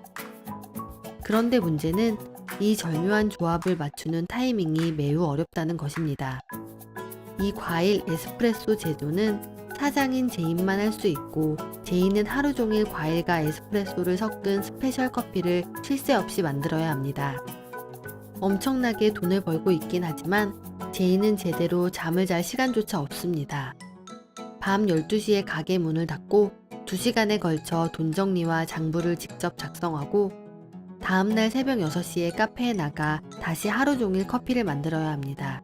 그런데 문제는 이 절묘한 조합을 맞추는 타이밍이 매우 어렵다는 것입니다. 이 과일 에스프레소 제조는 사장인 제인만 할 수 있고 제인은 하루 종일 과일과 에스프레소를 섞은 스페셜 커피를 쉴 새 없이 만들어야 합니다. 엄청나게 돈을 벌고 있긴 하지만 제인은 제대로 잠을 잘 시간조차 없습니다. 밤 12시에 가게 문을 닫고 2시간에 걸쳐 돈 정리와 장부를 직접 작성하고 다음날 새벽 6시에 카페에 나가 다시 하루 종일 커피를 만들어야 합니다.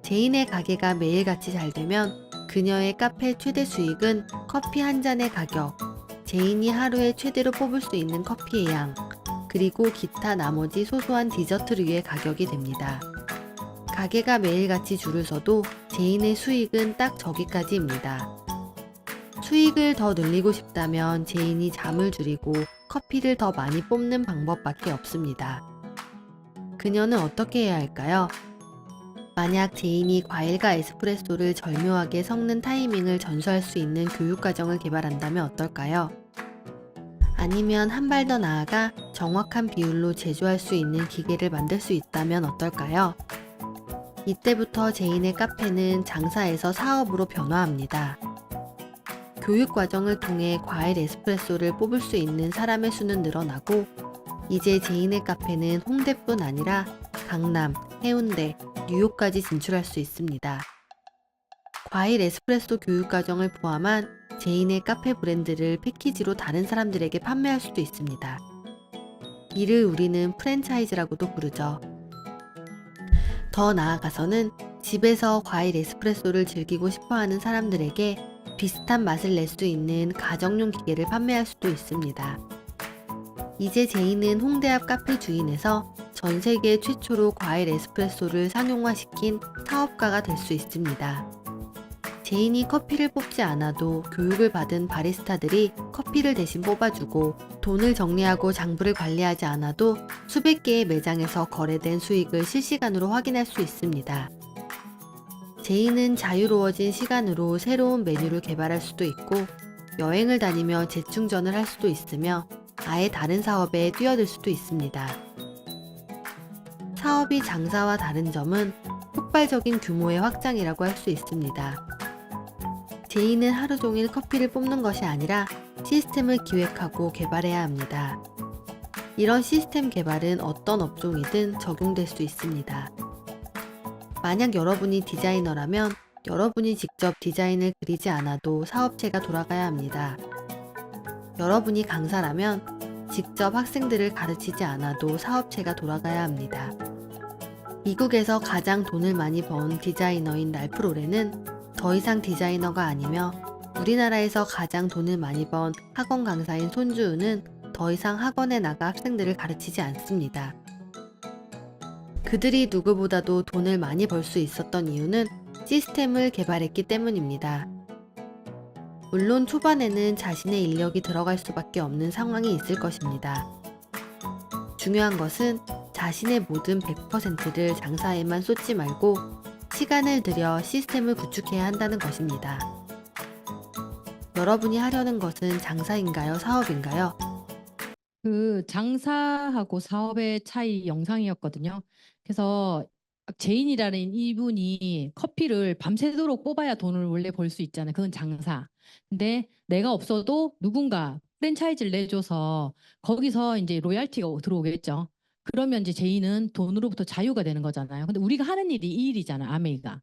제인의 가게가 매일같이 잘 되면 그녀의 카페 최대 수익은 커피 한 잔의 가격, 제인이 하루에 최대로 뽑을 수 있는 커피의 양, 그리고 기타 나머지 소소한 디저트류의 가격이 됩니다. 가게가 매일같이 줄을 서도 제인의 수익은 딱 저기까지입니다. 수익을 더 늘리고 싶다면 제인이 잠을 줄이고 커피를 더 많이 뽑는 방법밖에 없습니다. 그녀는 어떻게 해야 할까요? 만약 제인이 과일과 에스프레소를 절묘하게 섞는 타이밍을 전수할 수 있는 교육과정을 개발한다면 어떨까요? 아니면 한 발 더 나아가 정확한 비율로 제조할 수 있는 기계를 만들 수 있다면 어떨까요? 이때부터 제인의 카페는 장사에서 사업으로 변화합니다. 교육 과정을 통해 과일 에스프레소를 뽑을 수 있는 사람의 수는 늘어나고, 이제 제인의 카페는 홍대뿐 아니라 강남, 해운대, 뉴욕까지 진출할 수 있습니다. 과일 에스프레소 교육 과정을 포함한 제인의 카페 브랜드를 패키지로 다른 사람들에게 판매할 수도 있습니다. 이를 우리는 프랜차이즈라고도 부르죠. 더 나아가서는 집에서 과일 에스프레소를 즐기고 싶어하는 사람들에게 비슷한 맛을 낼 수 있는 가정용 기계를 판매할 수도 있습니다. 이제 제인은 홍대 앞 카페 주인에서 전 세계 최초로 과일 에스프레소를 상용화시킨 사업가가 될 수 있습니다. 제인이 커피를 뽑지 않아도 교육을 받은 바리스타들이 커피를 대신 뽑아주고, 돈을 정리하고 장부를 관리하지 않아도 수백 개의 매장에서 거래된 수익을 실시간으로 확인할 수 있습니다. 제인은 자유로워진 시간으로 새로운 메뉴를 개발할 수도 있고, 여행을 다니며 재충전을 할 수도 있으며, 아예 다른 사업에 뛰어들 수도 있습니다. 사업이 장사와 다른 점은 폭발적인 규모의 확장이라고 할 수 있습니다. 제인은 하루 종일 커피를 뽑는 것이 아니라 시스템을 기획하고 개발해야 합니다. 이런 시스템 개발은 어떤 업종이든 적용될 수 있습니다. 만약 여러분이 디자이너라면 여러분이 직접 디자인을 그리지 않아도 사업체가 돌아가야 합니다. 여러분이 강사라면 직접 학생들을 가르치지 않아도 사업체가 돌아가야 합니다. 미국에서 가장 돈을 많이 번 디자이너인 랄프 로렌은 더 이상 디자이너가 아니며, 우리나라에서 가장 돈을 많이 번 학원 강사인 손주우는 더 이상 학원에 나가 학생들을 가르치지 않습니다. 그들이 누구보다도 돈을 많이 벌 수 있었던 이유는 시스템을 개발했기 때문입니다. 물론 초반에는 자신의 인력이 들어갈 수밖에 없는 상황이 있을 것입니다. 중요한 것은 자신의 모든 100%를 장사에만 쏟지 말고 시간을 들여 시스템을 구축해야 한다는 것입니다. 여러분이 하려는 것은 장사인가요? 사업인가요? 그 장사하고 사업의 차이 영상이었거든요. 그래서 제인이라는 이분이 커피를 밤새도록 뽑아야 돈을 원래 벌 수 있잖아요. 그건 장사. 근데 내가 없어도 누군가 프랜차이즈를 내줘서 거기서 이제 로얄티가 들어오겠죠. 그러면 이제 제인은 돈으로부터 자유가 되는 거잖아요. 근데 우리가 하는 일이 이 일이잖아, 아메이가.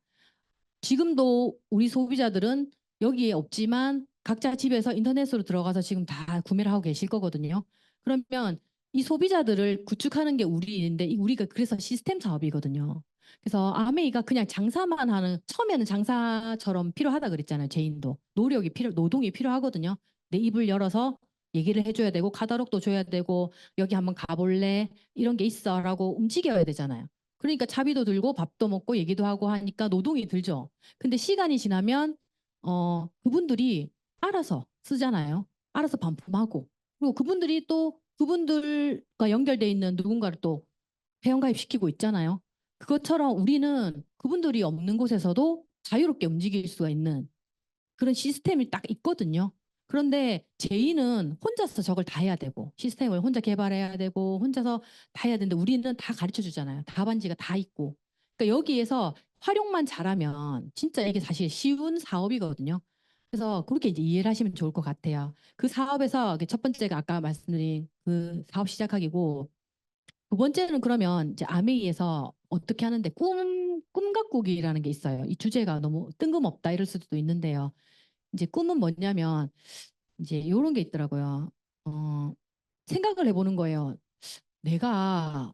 지금도 우리 소비자들은 여기에 없지만 각자 집에서 인터넷으로 들어가서 지금 다 구매를 하고 계실 거거든요. 그러면 이 소비자들을 구축하는 게 우리 일인데, 우리가 그래서 시스템 사업이거든요. 그래서 아메이가 그냥 장사만 하는, 처음에는 장사처럼 필요하다 그랬잖아요. 제인도 노동이 필요하거든요. 내 입을 열어서 얘기를 해줘야 되고, 카talog도 줘야 되고, 여기 한번 가볼래, 이런 게 있어라고 움직여야 되잖아요. 그러니까 차비도 들고 밥도 먹고 얘기도 하고 하니까 노동이 들죠. 근데 시간이 지나면 그분들이 알아서 쓰잖아요. 알아서 반품하고. 그리고 그분들이 또 그분들과 연결돼 있는 누군가를 또 회원가입시키고 있잖아요. 그것처럼 우리는 그분들이 없는 곳에서도 자유롭게 움직일 수가 있는 그런 시스템이 딱 있거든요. 그런데 제이는 혼자서 저걸 다 해야 되고, 시스템을 혼자 개발해야 되고, 혼자서 다 해야 되는데, 우리는 다 가르쳐 주잖아요. 답안지가 다 있고. 그러니까 여기에서 활용만 잘하면 진짜 이게 사실 쉬운 사업이거든요. 그래서 그렇게 이제 이해를 하시면 좋을 것 같아요. 그 사업에서 첫 번째가 아까 말씀드린 그 사업 시작하기고, 두 번째는 그러면 이제 아메이에서 어떻게 하는데, 꿈 가꾸기라는 게 있어요. 이 주제가 너무 뜬금없다 이럴 수도 있는데요. 이제 꿈은 뭐냐면 이제 이런 게 있더라고요. 생각을 해보는 거예요. 내가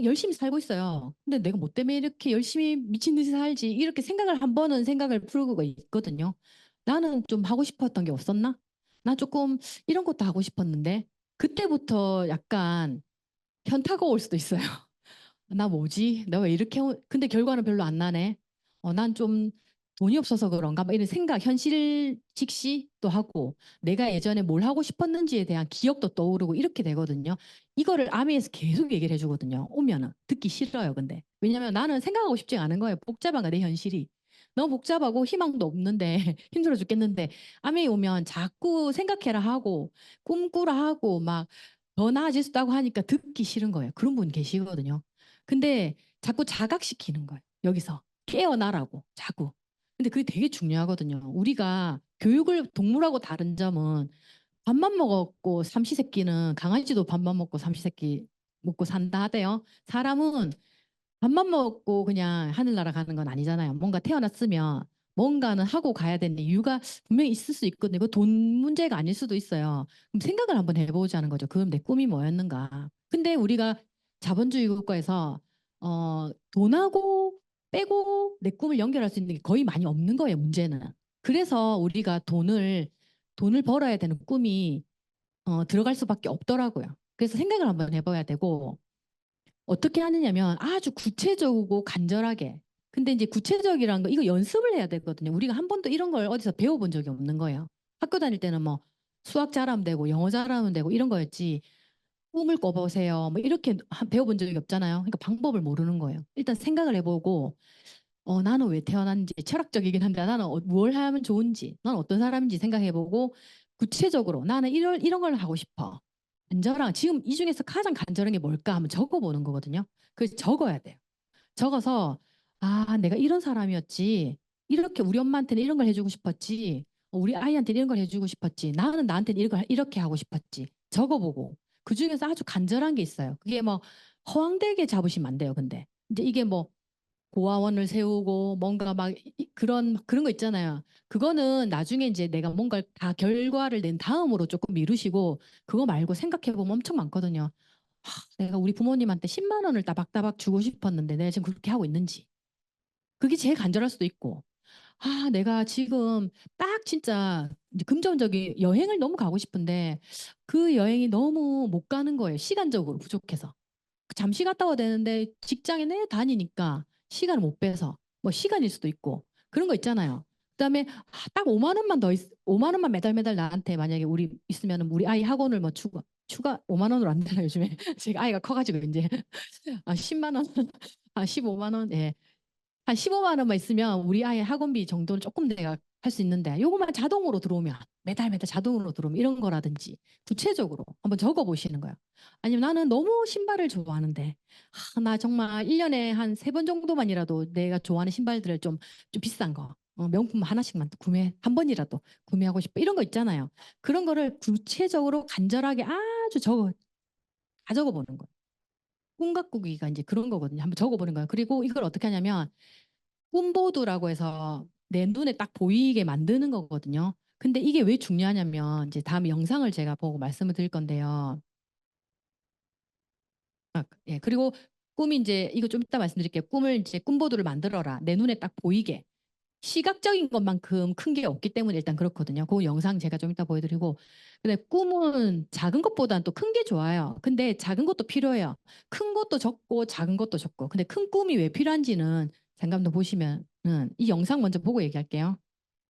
열심히 살고 있어요. 근데 내가 뭐 때문에 이렇게 열심히 미친 듯이 살지? 이렇게 생각을 한 번은 생각을 풀고 있거든요. 나는 좀 하고 싶었던 게 없었나? 나 조금 이런 것도 하고 싶었는데, 그때부터 약간 현타가 올 수도 있어요. 나 뭐지? 나 왜 이렇게 근데 결과는 별로 안 나네. 난좀 돈이 없어서 그런가 막 이런 생각, 현실 직시도 하고 내가 예전에 뭘 하고 싶었는지에 대한 기억도 떠오르고 이렇게 되거든요. 이거를 아미에서 계속 얘기를 해주거든요. 오면은 듣기 싫어요. 근데 왜냐면 나는 생각하고 싶지 않은 거예요. 복잡한 거 내 현실이. 너무 복잡하고 희망도 없는데 힘들어 죽겠는데 아미 오면 자꾸 생각해라 하고 꿈꾸라 하고 막 더 나아질 수도 하고 하니까 듣기 싫은 거예요. 그런 분 계시거든요. 근데 자꾸 자각시키는 거예요. 여기서 깨어나라고 자꾸. 근데 그게 되게 중요하거든요. 우리가 교육을 동물하고 다른 점은 밥만 먹었고 삼시세끼는 강아지도 밥만 먹고 삼시세끼 먹고 산다 하대요. 사람은 밥만 먹고 그냥 하늘나라 가는 건 아니잖아요. 뭔가 태어났으면 뭔가는 하고 가야 되는 이유가 분명히 있을 수 있거든요. 그 돈 문제가 아닐 수도 있어요. 그럼 생각을 한번 해보자는 거죠. 그럼 내 꿈이 뭐였는가. 근데 우리가 자본주의 국가에서 돈하고 빼고 내 꿈을 연결할 수 있는 게 거의 많이 없는 거예요. 문제는. 그래서 우리가 돈을 벌어야 되는 꿈이 들어갈 수밖에 없더라고요. 그래서 생각을 한번 해봐야 되고 어떻게 하느냐면 아주 구체적이고 간절하게. 근데 이제 구체적이라는 거 이거 연습을 해야 되거든요. 우리가 한 번도 이런 걸 어디서 배워본 적이 없는 거예요. 학교 다닐 때는 뭐 수학 잘하면 되고 영어 잘하면 되고 이런 거였지. 꿈을 꿔보세요. 뭐 이렇게 배워본 적이 없잖아요. 그러니까 방법을 모르는 거예요. 일단 생각을 해보고 나는 왜 태어났는지 철학적이긴 한데 나는 뭘 하면 좋은지 나는 어떤 사람인지 생각해보고 구체적으로 나는 이런 걸 하고 싶어. 간절한 지금 이 중에서 가장 간절한 게 뭘까 하면 적어보는 거거든요. 그래서 적어야 돼요. 적어서 내가 이런 사람이었지. 이렇게 우리 엄마한테는 이런 걸 해주고 싶었지. 우리 아이한테는 이런 걸 해주고 싶었지. 나는 나한테는 이걸 이렇게 하고 싶었지. 적어보고 그 중에서 아주 간절한 게 있어요. 그게 뭐 허황되게 잡으시면 안 돼요. 근데 이제 이게 뭐 고아원을 세우고 뭔가 막 그런 거 있잖아요. 그거는 나중에 이제 내가 뭔가 다 결과를 낸 다음으로 조금 미루시고 그거 말고 생각해 보면 엄청 많거든요. 내가 우리 부모님한테 10만 원을 따박따박 주고 싶었는데 내가 지금 그렇게 하고 있는지. 그게 제일 간절할 수도 있고. 내가 지금 딱 진짜 이제 금전적인 여행을 너무 가고 싶은데 그 여행이 너무 못 가는 거예요. 시간적으로 부족해서. 잠시 갔다 와야 되는데 직장에 내 다니니까 시간을 못 빼서 뭐 시간일 수도 있고 그런 거 있잖아요. 그다음에 딱 5만 원만 5만 원만 매달 나한테 만약에 우리 있으면은 우리 아이 학원을 뭐 추가 5만 원으로 안 되나 요즘에 제가 아이가 커가지고 이제 10만 원, 15만 원, 예. 한 15만 원만 있으면 우리 아이 학원비 정도는 조금 내가 할 수 있는데 요것만 자동으로 들어오면 매달 자동으로 들어오면 이런 거라든지 구체적으로 한번 적어 보시는 거예요. 아니면 나는 너무 신발을 좋아하는데 나 정말 1년에 한 3번 정도만이라도 내가 좋아하는 신발들을 좀 비싼 거 명품 하나씩만 한 번이라도 구매하고 싶어 이런 거 있잖아요. 그런 거를 구체적으로 간절하게 아주 다 적어보는 거예요. 꿈 가꾸기가 이제 그런 거거든요. 한번 적어보는 거예요. 그리고 이걸 어떻게 하냐면 꿈보드라고 해서 내 눈에 딱 보이게 만드는 거거든요. 근데 이게 왜 중요하냐면 이제 다음 영상을 제가 보고 말씀을 드릴 건데요. 예. 그리고 꿈이 이제 이거 좀 이따 말씀드릴게요. 꿈을 이제 꿈보드를 만들어라. 내 눈에 딱 보이게. 시각적인 것만큼 큰 게 없기 때문에 일단 그렇거든요. 그 영상 제가 좀 이따 보여드리고. 근데 꿈은 작은 것보다는 또 큰 게 좋아요. 근데 작은 것도 필요해요. 큰 것도 적고 작은 것도 적고. 근데 큰 꿈이 왜 필요한지는 잠깐 더 보시면은 이 영상 먼저 보고 얘기할게요.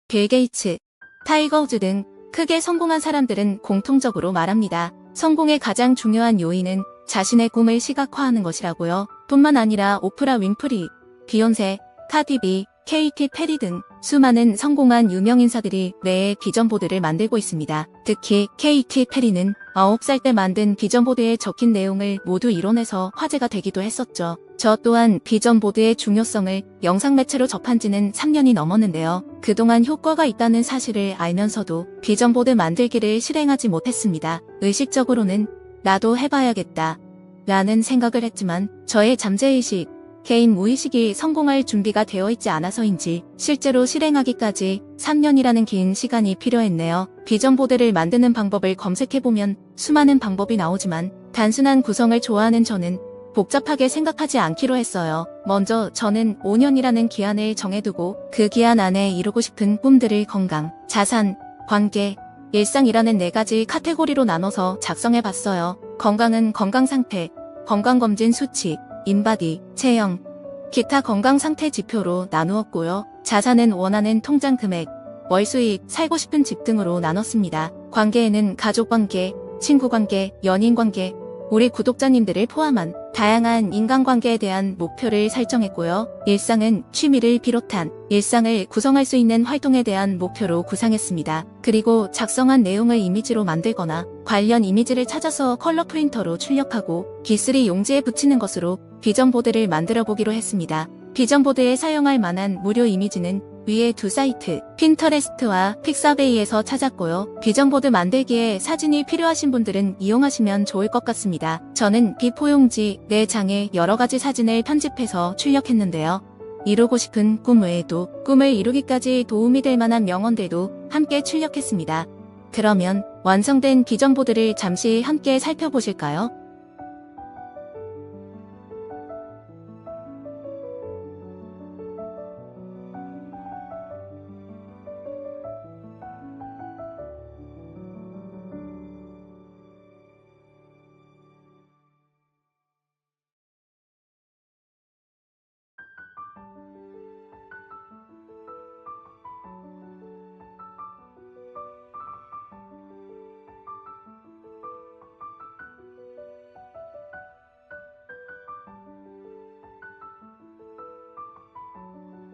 빌 게이츠, 타이거 우즈 등 크게 성공한 사람들은 공통적으로 말합니다. 성공의 가장 중요한 요인은 자신의 꿈을 시각화하는 것이라고요. 뿐만 아니라 오프라 윈프리, 비욘세, 카디비, 케이티 페리 등 수많은 성공한 유명 인사들이 매해 비전보드를 만들고 있습니다. 특히 케이티 페리는 9살 때 만든 비전보드에 적힌 내용을 모두 이뤄내서 화제가 되기도 했었죠. 저 또한 비전보드의 중요성을 영상 매체로 접한 지는 3년이 넘었는데요. 그동안 효과가 있다는 사실을 알면서도 비전보드 만들기를 실행하지 못했습니다. 의식적으로는 나도 해봐야겠다 라는 생각을 했지만 저의 잠재의식, 개인 무의식이 성공할 준비가 되어 있지 않아서인지 실제로 실행하기까지 3년이라는 긴 시간이 필요했네요. 비전보드를 만드는 방법을 검색해보면 수많은 방법이 나오지만 단순한 구성을 좋아하는 저는 복잡하게 생각하지 않기로 했어요. 먼저 저는 5년이라는 기한을 정해두고 그 기한 안에 이루고 싶은 꿈들을 건강, 자산, 관계, 일상이라는 4가지 카테고리로 나눠서 작성해봤어요. 건강은 건강상태, 건강검진 수치, 인바디, 체형, 기타 건강상태 지표로 나누었고요. 자산은 원하는 통장 금액, 월 수입, 살고 싶은 집 등으로 나눴습니다. 관계에는 가족 관계, 친구 관계, 연인 관계, 우리 구독자님들을 포함한 다양한 인간관계에 대한 목표를 설정했고요. 일상은 취미를 비롯한 일상을 구성할 수 있는 활동에 대한 목표로 구상했습니다. 그리고 작성한 내용을 이미지로 만들거나 관련 이미지를 찾아서 컬러 프린터로 출력하고 B3 용지에 붙이는 것으로 비전보드를 만들어 보기로 했습니다. 비전보드에 사용할 만한 무료 이미지는 위에 두 사이트, 핀터레스트와 픽사베이에서 찾았고요. 비전보드 만들기에 사진이 필요하신 분들은 이용하시면 좋을 것 같습니다. 저는 B4 용지 4장에 여러 가지 사진을 편집해서 출력했는데요. 이루고 싶은 꿈 외에도 꿈을 이루기까지 도움이 될 만한 명언들도 함께 출력했습니다. 그러면 완성된 비전보드를 잠시 함께 살펴보실까요?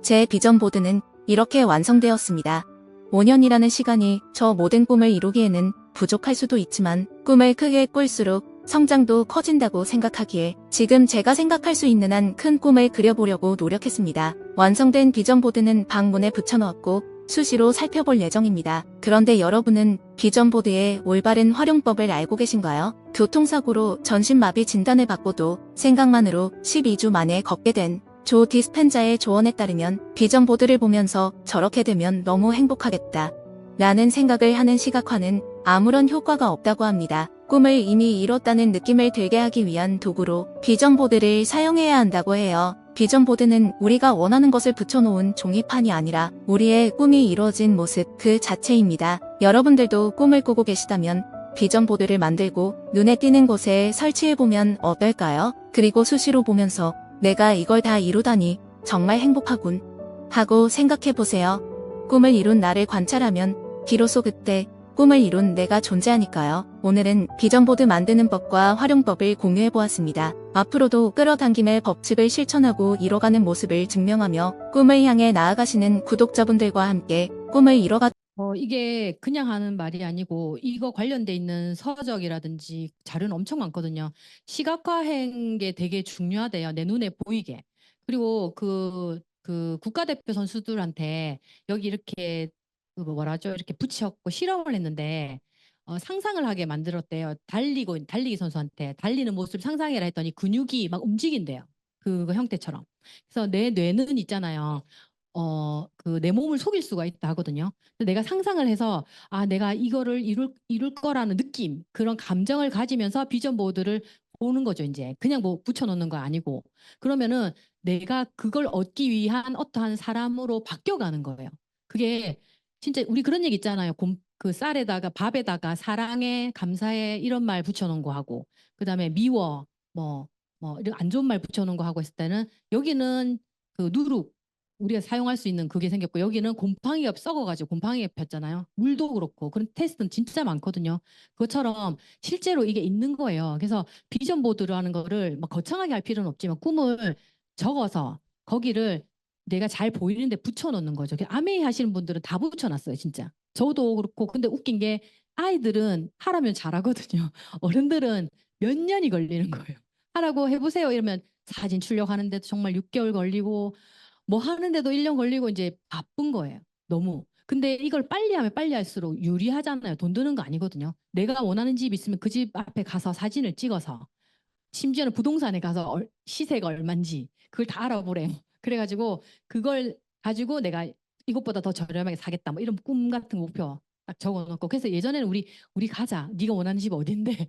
제 비전보드는 이렇게 완성되었습니다. 5년이라는 시간이 저 모든 꿈을 이루기에는 부족할 수도 있지만 꿈을 크게 꿀수록 성장도 커진다고 생각하기에 지금 제가 생각할 수 있는 한 큰 꿈을 그려보려고 노력했습니다. 완성된 비전보드는 방 문에 붙여놓았고 수시로 살펴볼 예정입니다. 그런데 여러분은 비전보드의 올바른 활용법을 알고 계신가요? 교통사고로 전신마비 진단을 받고도 생각만으로 12주 만에 걷게 된 조 디스펜자의 조언에 따르면 비전보드를 보면서 저렇게 되면 너무 행복하겠다 라는 생각을 하는 시각화는 아무런 효과가 없다고 합니다. 꿈을 이미 이뤘다는 느낌을 들게 하기 위한 도구로 비전보드를 사용해야 한다고 해요. 비전보드는 우리가 원하는 것을 붙여놓은 종이판이 아니라 우리의 꿈이 이루어진 모습 그 자체입니다. 여러분들도 꿈을 꾸고 계시다면 비전보드를 만들고 눈에 띄는 곳에 설치해보면 어떨까요? 그리고 수시로 보면서 내가 이걸 다 이루다니 정말 행복하군 하고 생각해보세요. 꿈을 이룬 나를 관찰하면 비로소 그때 꿈을 이룬 내가 존재하니까요. 오늘은 비전보드 만드는 법과 활용법을 공유해보았습니다. 앞으로도 끌어당김의 법칙을 실천하고 이뤄가는 모습을 증명하며 꿈을 향해 나아가시는 구독자분들과 함께 꿈을 이뤄가 이게 그냥 하는 말이 아니고 이거 관련돼 있는 서적이라든지 자료는 엄청 많거든요. 시각화한 게 되게 중요하대요. 내 눈에 보이게. 그리고 그 국가대표 선수들한테 여기 이렇게 뭐라 하죠? 이렇게 붙였고 실험을 했는데 상상을 하게 만들었대요. 달리기 선수한테 달리는 모습을 상상해라 했더니 근육이 막 움직인대요. 그거 형태처럼. 그래서 내 뇌는 있잖아요. 그 내 몸을 속일 수가 있다 하거든요. 그래서 내가 상상을 해서 내가 이거를 이룰 거라는 느낌, 그런 감정을 가지면서 비전 보드를 보는 거죠, 이제. 그냥 뭐 붙여놓는 거 아니고. 그러면은 내가 그걸 얻기 위한 어떠한 사람으로 바뀌어가는 거예요. 그게 진짜 우리 그런 얘기 있잖아요. 그 쌀에다가 밥에다가 사랑해, 감사해 이런 말 붙여놓은 거 하고, 그다음에 미워, 이런 안 좋은 말 붙여놓은 거 하고 했을 때는 여기는 그 누룩 우리가 사용할 수 있는 그게 생겼고 여기는 곰팡이가 썩어가지고 곰팡이가 폈잖아요. 물도 그렇고 그런 테스트는 진짜 많거든요. 그것처럼 실제로 이게 있는 거예요. 그래서 비전 보드라는 거를 막 거창하게 할 필요는 없지만 꿈을 적어서 거기를 내가 잘 보이는데 붙여놓는 거죠. 아메이 하시는 분들은 다 붙여놨어요, 진짜. 저도 그렇고 근데 웃긴 게 아이들은 하라면 잘하거든요. 어른들은 몇 년이 걸리는 거예요. 하라고 해보세요 이러면 사진 출력하는데도 정말 6개월 걸리고 뭐 하는데도 1년 걸리고 이제 바쁜 거예요. 너무. 근데 이걸 빨리 하면 빨리 할수록 유리하잖아요. 돈 드는 거 아니거든요. 내가 원하는 집 있으면 그 집 앞에 가서 사진을 찍어서 심지어는 부동산에 가서 시세가 얼마인지 그걸 다 알아보래요. 그래가지고 그걸 가지고 내가 이것보다 더 저렴하게 사겠다. 뭐 이런 꿈 같은 목표 딱 적어놓고 그래서 예전에는 우리 가자. 네가 원하는 집 어딘데?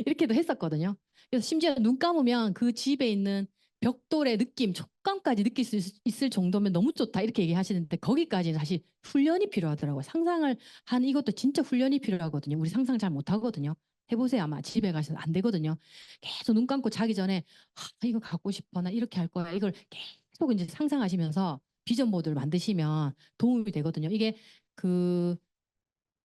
이렇게도 했었거든요. 그래서 심지어 눈 감으면 그 집에 있는 벽돌의 느낌, 촉감까지 느낄 수 있을 정도면 너무 좋다 이렇게 얘기하시는데 거기까지는 사실 훈련이 필요하더라고요. 상상을 하는 이것도 진짜 훈련이 필요하거든요. 우리 상상 잘 못하거든요. 해보세요. 아마 집에 가셔서 안 되거든요. 계속 눈 감고 자기 전에 이거 갖고 싶어. 나 이렇게 할 거야. 이걸 계속 이제 상상하시면서 비전 보드를 만드시면 도움이 되거든요. 이게 그,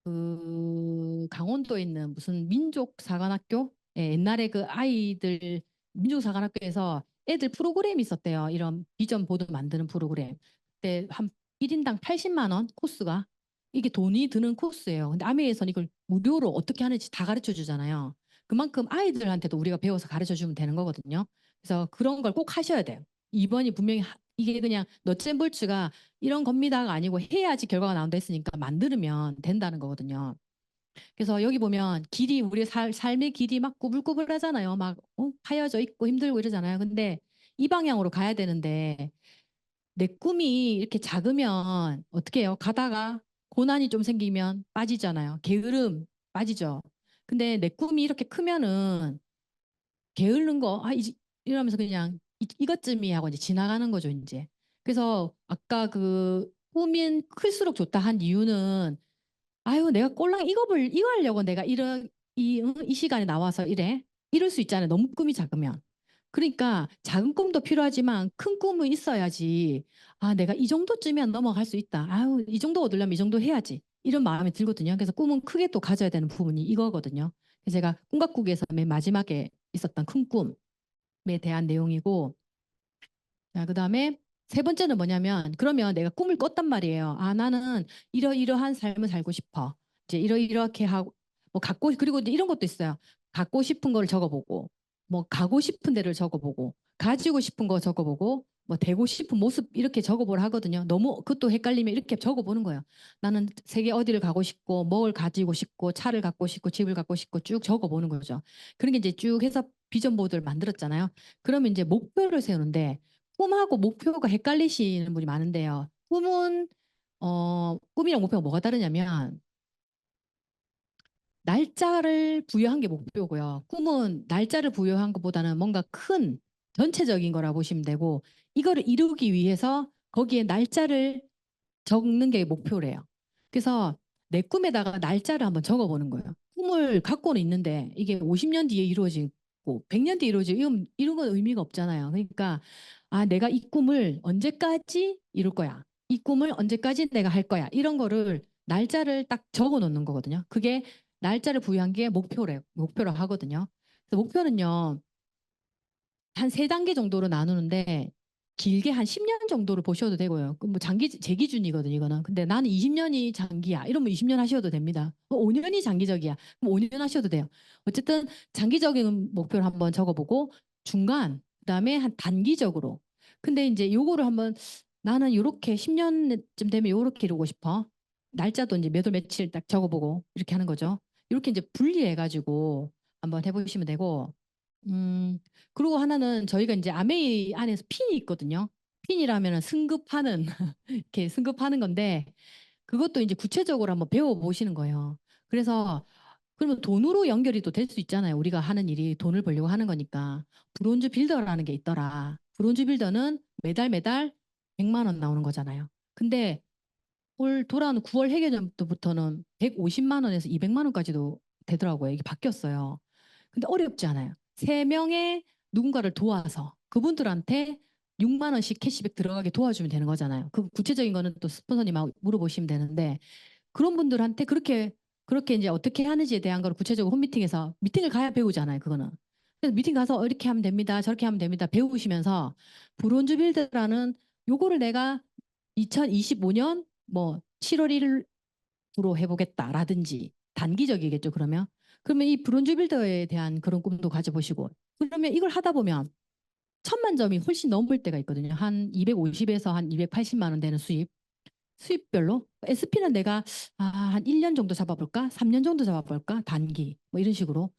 그 강원도에 있는 무슨 민족사관학교? 예, 옛날에 그 아이들 민족사관학교에서 애들 프로그램이 있었대요. 이런 비전 보드 만드는 프로그램. 그때 한 1인당 80만 원 코스가 이게 돈이 드는 코스예요. 근데 아메에서는 이걸 무료로 어떻게 하는지 다 가르쳐 주잖아요. 그만큼 아이들한테도 우리가 배워서 가르쳐 주면 되는 거거든요. 그래서 그런 걸 꼭 하셔야 돼요. 이번이 분명히 이게 그냥 넛앤볼츠가 이런 겁니다가 아니고 해야지 결과가 나온다 했으니까 만들면 된다는 거거든요. 그래서 여기 보면 길이 우리의 삶의 길이 막 꾸불꾸불하잖아요. 막 파여져 있고 힘들고 이러잖아요. 근데 이 방향으로 가야 되는데 내 꿈이 이렇게 작으면 어떻게 해요? 가다가 고난이 좀 생기면 빠지잖아요. 게으름 빠지죠. 근데 내 꿈이 이렇게 크면은 게으른 거, 이러면서 그냥 이것쯤이 하고 이제 지나가는 거죠, 이제. 그래서 아까 그 꿈이 클수록 좋다 한 이유는 아유, 내가 꼴랑 이거 하려고 내가 이 시간에 나와서 이래. 이럴 수 있잖아요. 너무 꿈이 작으면. 그러니까 작은 꿈도 필요하지만 큰 꿈은 있어야지. 아, 내가 이 정도쯤이면 넘어갈 수 있다. 아유, 이 정도 얻으려면 이 정도 해야지. 이런 마음이 들거든요. 그래서 꿈은 크게 또 가져야 되는 부분이 이거거든요. 그래서 제가 꿈각국에서 맨 마지막에 있었던 큰 꿈에 대한 내용이고, 자, 그다음에 세 번째는 뭐냐면 그러면 내가 꿈을 꿨단 말이에요. 아, 나는 이러이러한 삶을 살고 싶어. 이제 이렇게 하고 뭐 갖고 그리고 이제 이런 것도 있어요. 갖고 싶은 걸 적어보고 뭐 가고 싶은 데를 적어보고 가지고 싶은 거 적어보고 뭐 되고 싶은 모습 이렇게 적어보라 하거든요. 너무 그것도 헷갈리면 이렇게 적어보는 거예요. 나는 세계 어디를 가고 싶고 뭘 가지고 싶고 차를 갖고 싶고 집을 갖고 싶고 쭉 적어보는 거죠. 그런 게 이제 쭉 해서 비전 보드를 만들었잖아요. 그러면 이제 목표를 세우는데 꿈하고 목표가 헷갈리시는 분이 많은데요. 꿈이랑 목표가 뭐가 다르냐면 날짜를 부여한 게 목표고요. 꿈은 날짜를 부여한 것보다는 뭔가 큰 전체적인 거라 보시면 되고 이거를 이루기 위해서 거기에 날짜를 적는 게 목표래요. 그래서 내 꿈에다가 날짜를 한번 적어보는 거예요. 꿈을 갖고는 있는데 이게 50년 뒤에 이루어지고 100년 뒤에 이루어지고 이런 건 의미가 없잖아요. 그러니까 아, 내가 이 꿈을 언제까지 이룰 거야. 이 꿈을 언제까지 내가 할 거야. 이런 거를 날짜를 딱 적어 놓는 거거든요. 그게 날짜를 부여한 게 목표라 하거든요. 그래서 목표는요. 한 세 단계 정도로 나누는데 길게 한 10년 정도를 보셔도 되고요. 그 뭐 제 기준이거든요, 이거는. 근데 나는 20년이 장기야. 이러면 20년 하셔도 됩니다. 5년이 장기적이야. 그럼 5년 하셔도 돼요. 어쨌든 장기적인 목표를 한번 적어보고 중간, 그다음에 한 단기적으로. 근데 이제 요거를 한번 나는 요렇게 10년쯤 되면 요렇게 이루고 싶어. 날짜도 이제 몇 월 며칠 딱 적어보고 이렇게 하는 거죠. 이렇게 이제 분리해가지고 한번 해보시면 되고. 음, 그리고 하나는 저희가 이제 아메이 안에서 핀이 있거든요. 핀이라면 승급하는 이렇게 승급하는 건데 그것도 이제 구체적으로 한번 배워보시는 거예요. 그래서 그러면 돈으로 연결이 또 될 수 있잖아요. 우리가 하는 일이 돈을 벌려고 하는 거니까. 브론즈 빌더라는 게 있더라. 브론즈 빌더는 매달 100만 원 나오는 거잖아요. 근데 올 돌아오는 9월 회계년부터는 150만 원에서 200만 원까지도 되더라고요. 이게 바뀌었어요. 근데 어렵지 않아요. 세 명의 누군가를 도와서 그분들한테 6만 원씩 캐시백 들어가게 도와주면 되는 거잖아요. 그 구체적인 거는 또 스폰서님하고 물어보시면 되는데 그런 분들한테 그렇게 이제 어떻게 하는지에 대한 걸 구체적으로 홈미팅에서 미팅을 가야 배우잖아요. 그거는. 그래서 미팅 가서 이렇게 하면 됩니다. 저렇게 하면 됩니다. 배우시면서 브론즈 빌드라는 요거를 내가 2025년 뭐 7월 1일부로 해보겠다라든지 단기적이겠죠. 그러면 이 브론즈 빌더에 대한 그런 꿈도 가져보시고 그러면 이걸 하다 보면 1,000만 점이 훨씬 넘을 때가 있거든요. 한 250에서 한 280만 원 되는 수입별로 SP는 내가 한 1년 정도 잡아볼까? 3년 정도 잡아볼까? 단기 뭐 이런 식으로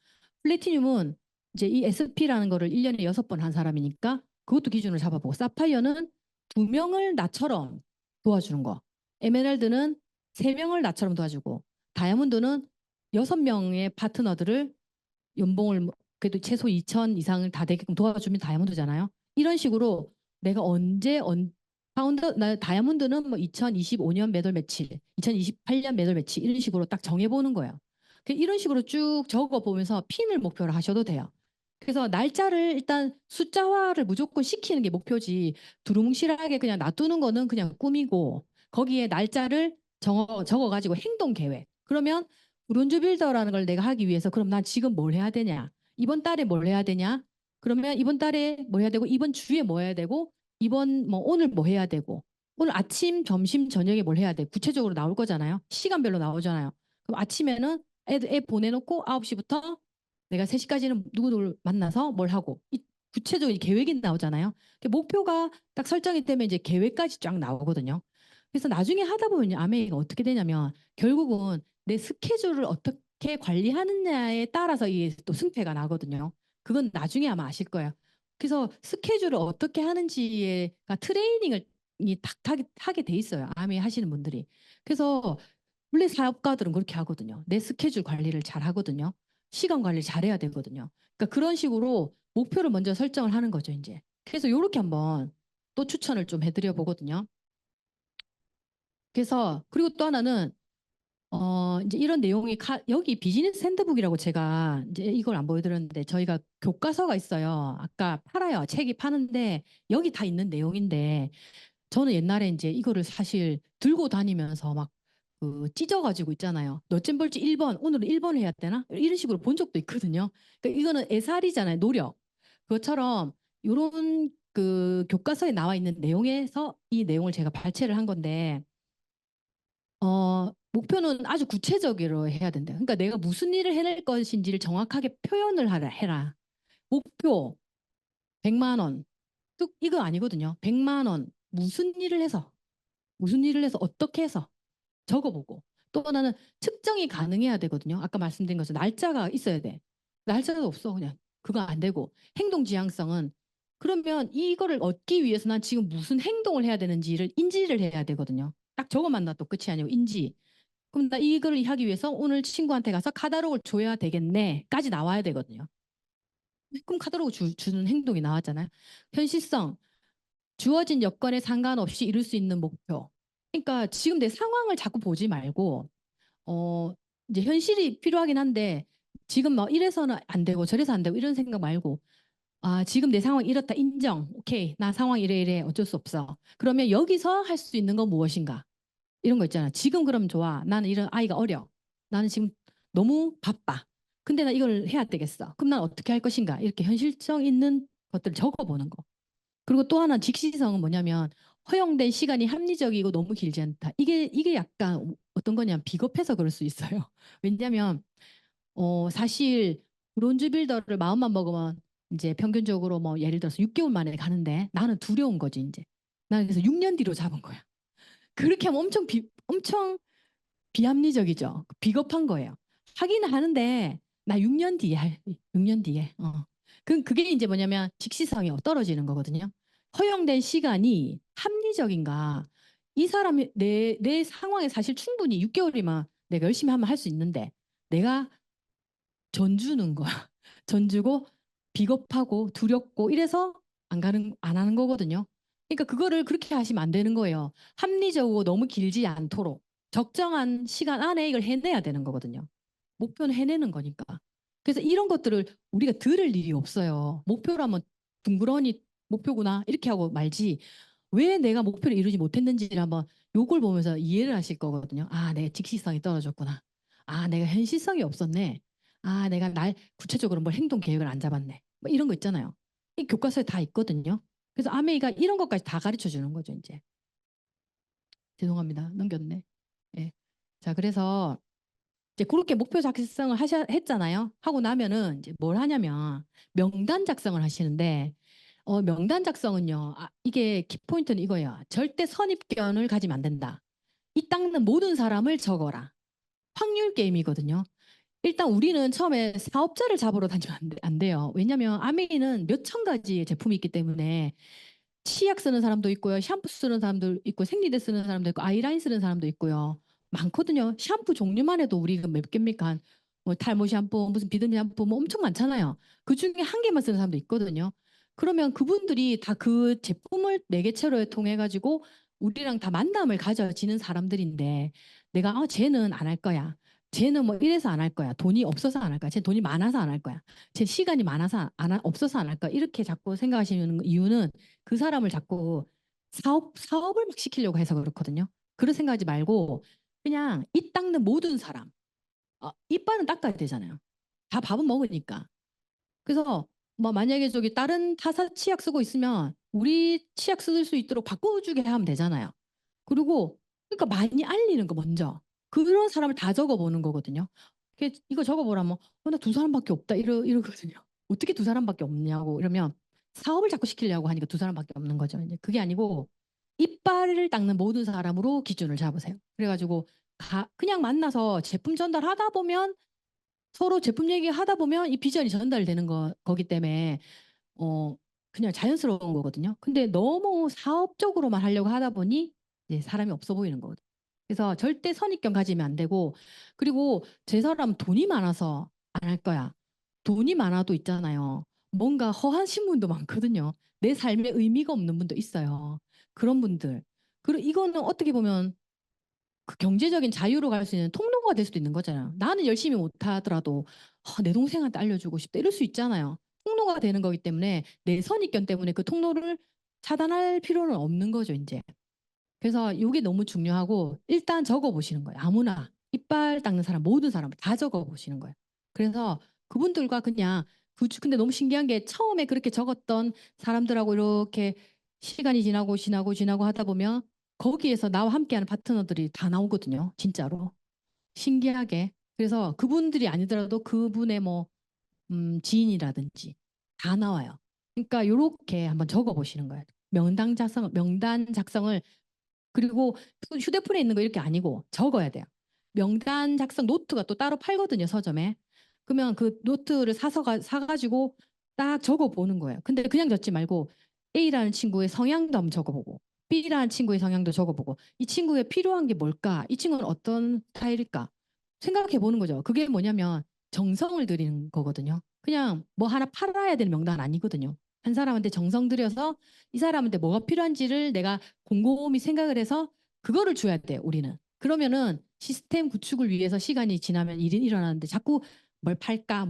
플래티늄은 이제 이 SP라는 거를 1년에 6번 한 사람이니까 그것도 기준으로 잡아보고 사파이어는 2명을 나처럼 도와주는 거 에메랄드는 3명을 나처럼 도와주고 다이아몬드는 6명의 파트너들을 연봉을 그래도 최소 2천 이상을 다 되게끔 도와주면 다이아몬드잖아요. 이런 식으로 내가 나 다이아몬드는 뭐 2025년 몇 월 며칠, 2028년 몇 월 며칠 이런 식으로 딱 정해보는 거예요. 이런 식으로 쭉 적어보면서 핀을 목표로 하셔도 돼요. 그래서 날짜를 일단 숫자화를 무조건 시키는 게 목표지 두루뭉실하게 그냥 놔두는 거는 그냥 꿈이고 거기에 날짜를 적어가지고 행동 계획. 그러면 브론즈 빌더라는 걸 내가 하기 위해서 그럼 난 지금 뭘 해야 되냐? 이번 달에 뭘 해야 되냐? 그러면 이번 달에 뭐 해야 되고 이번 주에 뭐 해야 되고 이번 뭐 오늘 뭐 해야 되고 오늘 아침, 점심, 저녁에 뭘 해야 돼? 구체적으로 나올 거잖아요. 시간별로 나오잖아요. 그럼 아침에는 애 보내놓고 9시부터 내가 3시까지는 누구를 만나서 뭘 하고 이 구체적인 계획이 나오잖아요. 목표가 딱 설정이 되면 이제 계획까지 쫙 나오거든요. 그래서 나중에 하다 보면 아메이가 어떻게 되냐면 결국은 내 스케줄을 어떻게 관리하느냐에 따라서 이게 또 승패가 나거든요. 그건 나중에 아마 아실 거예요. 그래서 스케줄을 어떻게 하는지가 트레이닝을 하게 돼 있어요. 아메이 하시는 분들이. 그래서 원래 사업가들은 그렇게 하거든요. 내 스케줄 관리를 잘 하거든요. 시간 관리를 잘해야 되거든요. 그러니까 그런 식으로 목표를 먼저 설정을 하는 거죠, 이제. 그래서 이렇게 한번 또 추천을 좀 해드려 보거든요. 그래서 그리고 또 하나는 이제 이런 내용이 여기 비즈니스 핸드북이라고 제가 이제 이걸 안 보여드렸는데 저희가 교과서가 있어요. 아까 팔아요. 책이 파는데 여기 다 있는 내용인데 저는 옛날에 이제 이거를 사실 들고 다니면서 막 그 찢어가지고 있잖아요. 너쯤 볼지 1번, 오늘은 1번을 해야 되나? 이런 식으로 본 적도 있거든요. 그러니까 이거는 애살이잖아요. 노력. 그것처럼 이런 그 교과서에 나와 있는 내용에서 이 내용을 제가 발췌를 한 건데 목표는 아주 구체적으로 해야 된다. 그러니까 내가 무슨 일을 해낼 것인지를 정확하게 표현을 해라. 목표 100만 원. 뚝 이거 아니거든요. 100만 원. 무슨 일을 해서 어떻게 해서 적어보고 또 하나는 측정이 가능해야 되거든요. 아까 말씀드린 것처럼 날짜가 있어야 돼. 날짜가 없어 그냥 그거 안 되고 행동 지향성은 그러면 이거를 얻기 위해서 난 지금 무슨 행동을 해야 되는지를 인지를 해야 되거든요. 딱 저것만 놔도 끝이 아니고 인지. 그럼 나 이거를 하기 위해서 오늘 친구한테 가서 카다록을 줘야 되겠네까지 나와야 되거든요. 그럼 카다록을 주는 행동이 나왔잖아요. 현실성, 주어진 여건에 상관없이 이룰 수 있는 목표. 그러니까 지금 내 상황을 자꾸 보지 말고 어 이제 현실이 필요하긴 한데 지금 뭐 이래서는 안 되고 저래서 안 되고 이런 생각 말고 아 지금 내 상황 이렇다 인정. 오케이 나 상황 이래 이래 어쩔 수 없어. 그러면 여기서 할 수 있는 건 무엇인가? 이런 거 있잖아. 지금 그럼 좋아. 나는 이런 아이가 어려. 나는 지금 너무 바빠. 근데 나 이걸 해야 되겠어. 그럼 난 어떻게 할 것인가? 이렇게 현실성 있는 것들을 적어보는 거. 그리고 또 하나 직시성은 뭐냐면 허용된 시간이 합리적이고 너무 길지 않다. 이게 약간 어떤 거냐면 비겁해서 그럴 수 있어요. 왜냐하면 사실 브론즈 빌더를 마음만 먹으면 이제 평균적으로 뭐 예를 들어서 6개월 만에 가는데 나는 두려운 거지 이제. 나는 그래서 6년 뒤로 잡은 거야. 그렇게 하면 엄청 비합리적이죠. 비겁한 거예요. 하기는 하는데 나 6년 뒤에 6년 뒤에. 그게 이제 뭐냐면 직시성이 떨어지는 거거든요. 허용된 시간이 합리적인가? 이 사람이 내 상황에 사실 충분히 6개월이면 내가 열심히 하면 할 수 있는데 내가 전주는 거야. 전주고 비겁하고 두렵고 이래서 안 하는 거거든요. 그러니까 그거를 그렇게 하시면 안 되는 거예요. 합리적이고 너무 길지 않도록 적정한 시간 안에 이걸 해내야 되는 거거든요. 목표는 해내는 거니까. 그래서 이런 것들을 우리가 들을 일이 없어요. 목표라면 둥그러니 목표구나 이렇게 하고 말지 왜 내가 목표를 이루지 못했는지를 한번 요걸 보면서 이해를 하실 거거든요. 아, 내가 직시성이 떨어졌구나. 아, 내가 현실성이 없었네. 아, 내가 구체적으로 뭘 행동 계획을 안 잡았네. 뭐 이런 거 있잖아요. 이 교과서에 다 있거든요. 그래서 아메이가 이런 것까지 다 가르쳐 주는 거죠, 이제. 죄송합니다. 넘겼네. 예. 자, 그래서 이제 그렇게 목표 작성을 했잖아요. 하고 나면은 이제 뭘 하냐면 명단 작성을 하시는데 명단 작성은요. 이게 키포인트는 이거예요. 절대 선입견을 가지면 안 된다. 이 닦는 모든 사람을 적어라. 확률 게임이거든요. 일단 우리는 처음에 사업자를 잡으러 다니면 안 돼요. 왜냐하면 아메이는 몇 천 가지의 제품이 있기 때문에 치약 쓰는 사람도 있고요. 샴푸 쓰는 사람도 있고 생리대 쓰는 사람도 있고 아이라인 쓰는 사람도 있고요. 많거든요. 샴푸 종류만 해도 우리가 몇 개입니까? 뭐 탈모 샴푸, 무슨 비듬 샴푸 뭐 엄청 많잖아요. 그 중에 한 개만 쓰는 사람도 있거든요. 그러면 그분들이 다 그 제품을 매개체로 통해 가지고 우리랑 다 만남을 가져지는 사람들인데 내가 쟤는 안 할 거야. 쟤는 뭐 이래서 안 할 거야. 돈이 없어서 안 할 거야. 쟤 돈이 많아서 안 할 거야. 쟤 시간이 많아서 없어서 안 할 거야. 이렇게 자꾸 생각하시는 이유는 그 사람을 자꾸 사업을 막 시키려고 해서 그렇거든요. 그런 생각하지 말고 그냥 입 닦는 모든 사람. 이빨은 닦아야 되잖아요. 다 밥은 먹으니까. 그래서 뭐 만약에 저기 다른 타사 치약 쓰고 있으면 우리 치약 쓸 수 있도록 바꿔주게 하면 되잖아요. 그리고 그러니까 많이 알리는 거 먼저. 그런 사람을 다 적어보는 거거든요. 이거 적어보라면 나 두 사람밖에 없다 이러거든요. 어떻게 두 사람밖에 없냐고 이러면 사업을 자꾸 시키려고 하니까 두 사람밖에 없는 거죠. 이제 그게 아니고 이빨을 닦는 모든 사람으로 기준을 잡으세요. 그래가지고 그냥 만나서 제품 전달하다 보면 서로 제품 얘기하다 보면 이 비전이 전달되는 거기 때문에 어 그냥 자연스러운 거거든요. 근데 너무 사업적으로만 하려고 하다 보니 이제 사람이 없어 보이는 거거든요. 그래서 절대 선입견 가지면 안 되고 그리고 제 사람 돈이 많아서 안 할 거야. 돈이 많아도 있잖아요. 뭔가 허하신 분도 많거든요. 내 삶에 의미가 없는 분도 있어요. 그런 분들. 그리고 이거는 어떻게 보면 그 경제적인 자유로 갈 수 있는 통로가 될 수도 있는 거잖아요. 나는 열심히 못하더라도 내 동생한테 알려주고 싶다 이럴 수 있잖아요. 통로가 되는 거기 때문에 내 선입견 때문에 그 통로를 차단할 필요는 없는 거죠, 이제. 그래서 이게 너무 중요하고 일단 적어 보시는 거예요. 아무나 이빨 닦는 사람 모든 사람 다 적어 보시는 거예요. 그래서 그분들과 그냥 근데 너무 신기한 게 처음에 그렇게 적었던 사람들하고 이렇게 시간이 지나고 하다 보면 거기에서 나와 함께하는 파트너들이 다 나오거든요. 진짜로. 신기하게. 그래서 그분들이 아니더라도 그분의 뭐 지인이라든지 다 나와요. 그러니까 이렇게 한번 적어 보시는 거예요. 명단 작성을 그리고 휴대폰에 있는 거 이렇게 아니고 적어야 돼요. 명단 작성 노트가 또 따로 팔거든요, 서점에. 그러면 그 노트를 사가지고 딱 적어보는 거예요. 근데 그냥 적지 말고 A라는 친구의 성향도 한번 적어보고 B라는 친구의 성향도 적어보고 이 친구에 필요한 게 뭘까? 이 친구는 어떤 스타일일까? 생각해 보는 거죠. 그게 뭐냐면 정성을 들이는 거거든요. 그냥 뭐 하나 팔아야 되는 명단 아니거든요. 한 사람한테 정성 들여서 이 사람한테 뭐가 필요한지를 내가 곰곰이 생각을 해서 그거를 줘야 돼요, 우리는. 그러면은 시스템 구축을 위해서 시간이 지나면 일이 일어나는데 자꾸 뭘 팔까?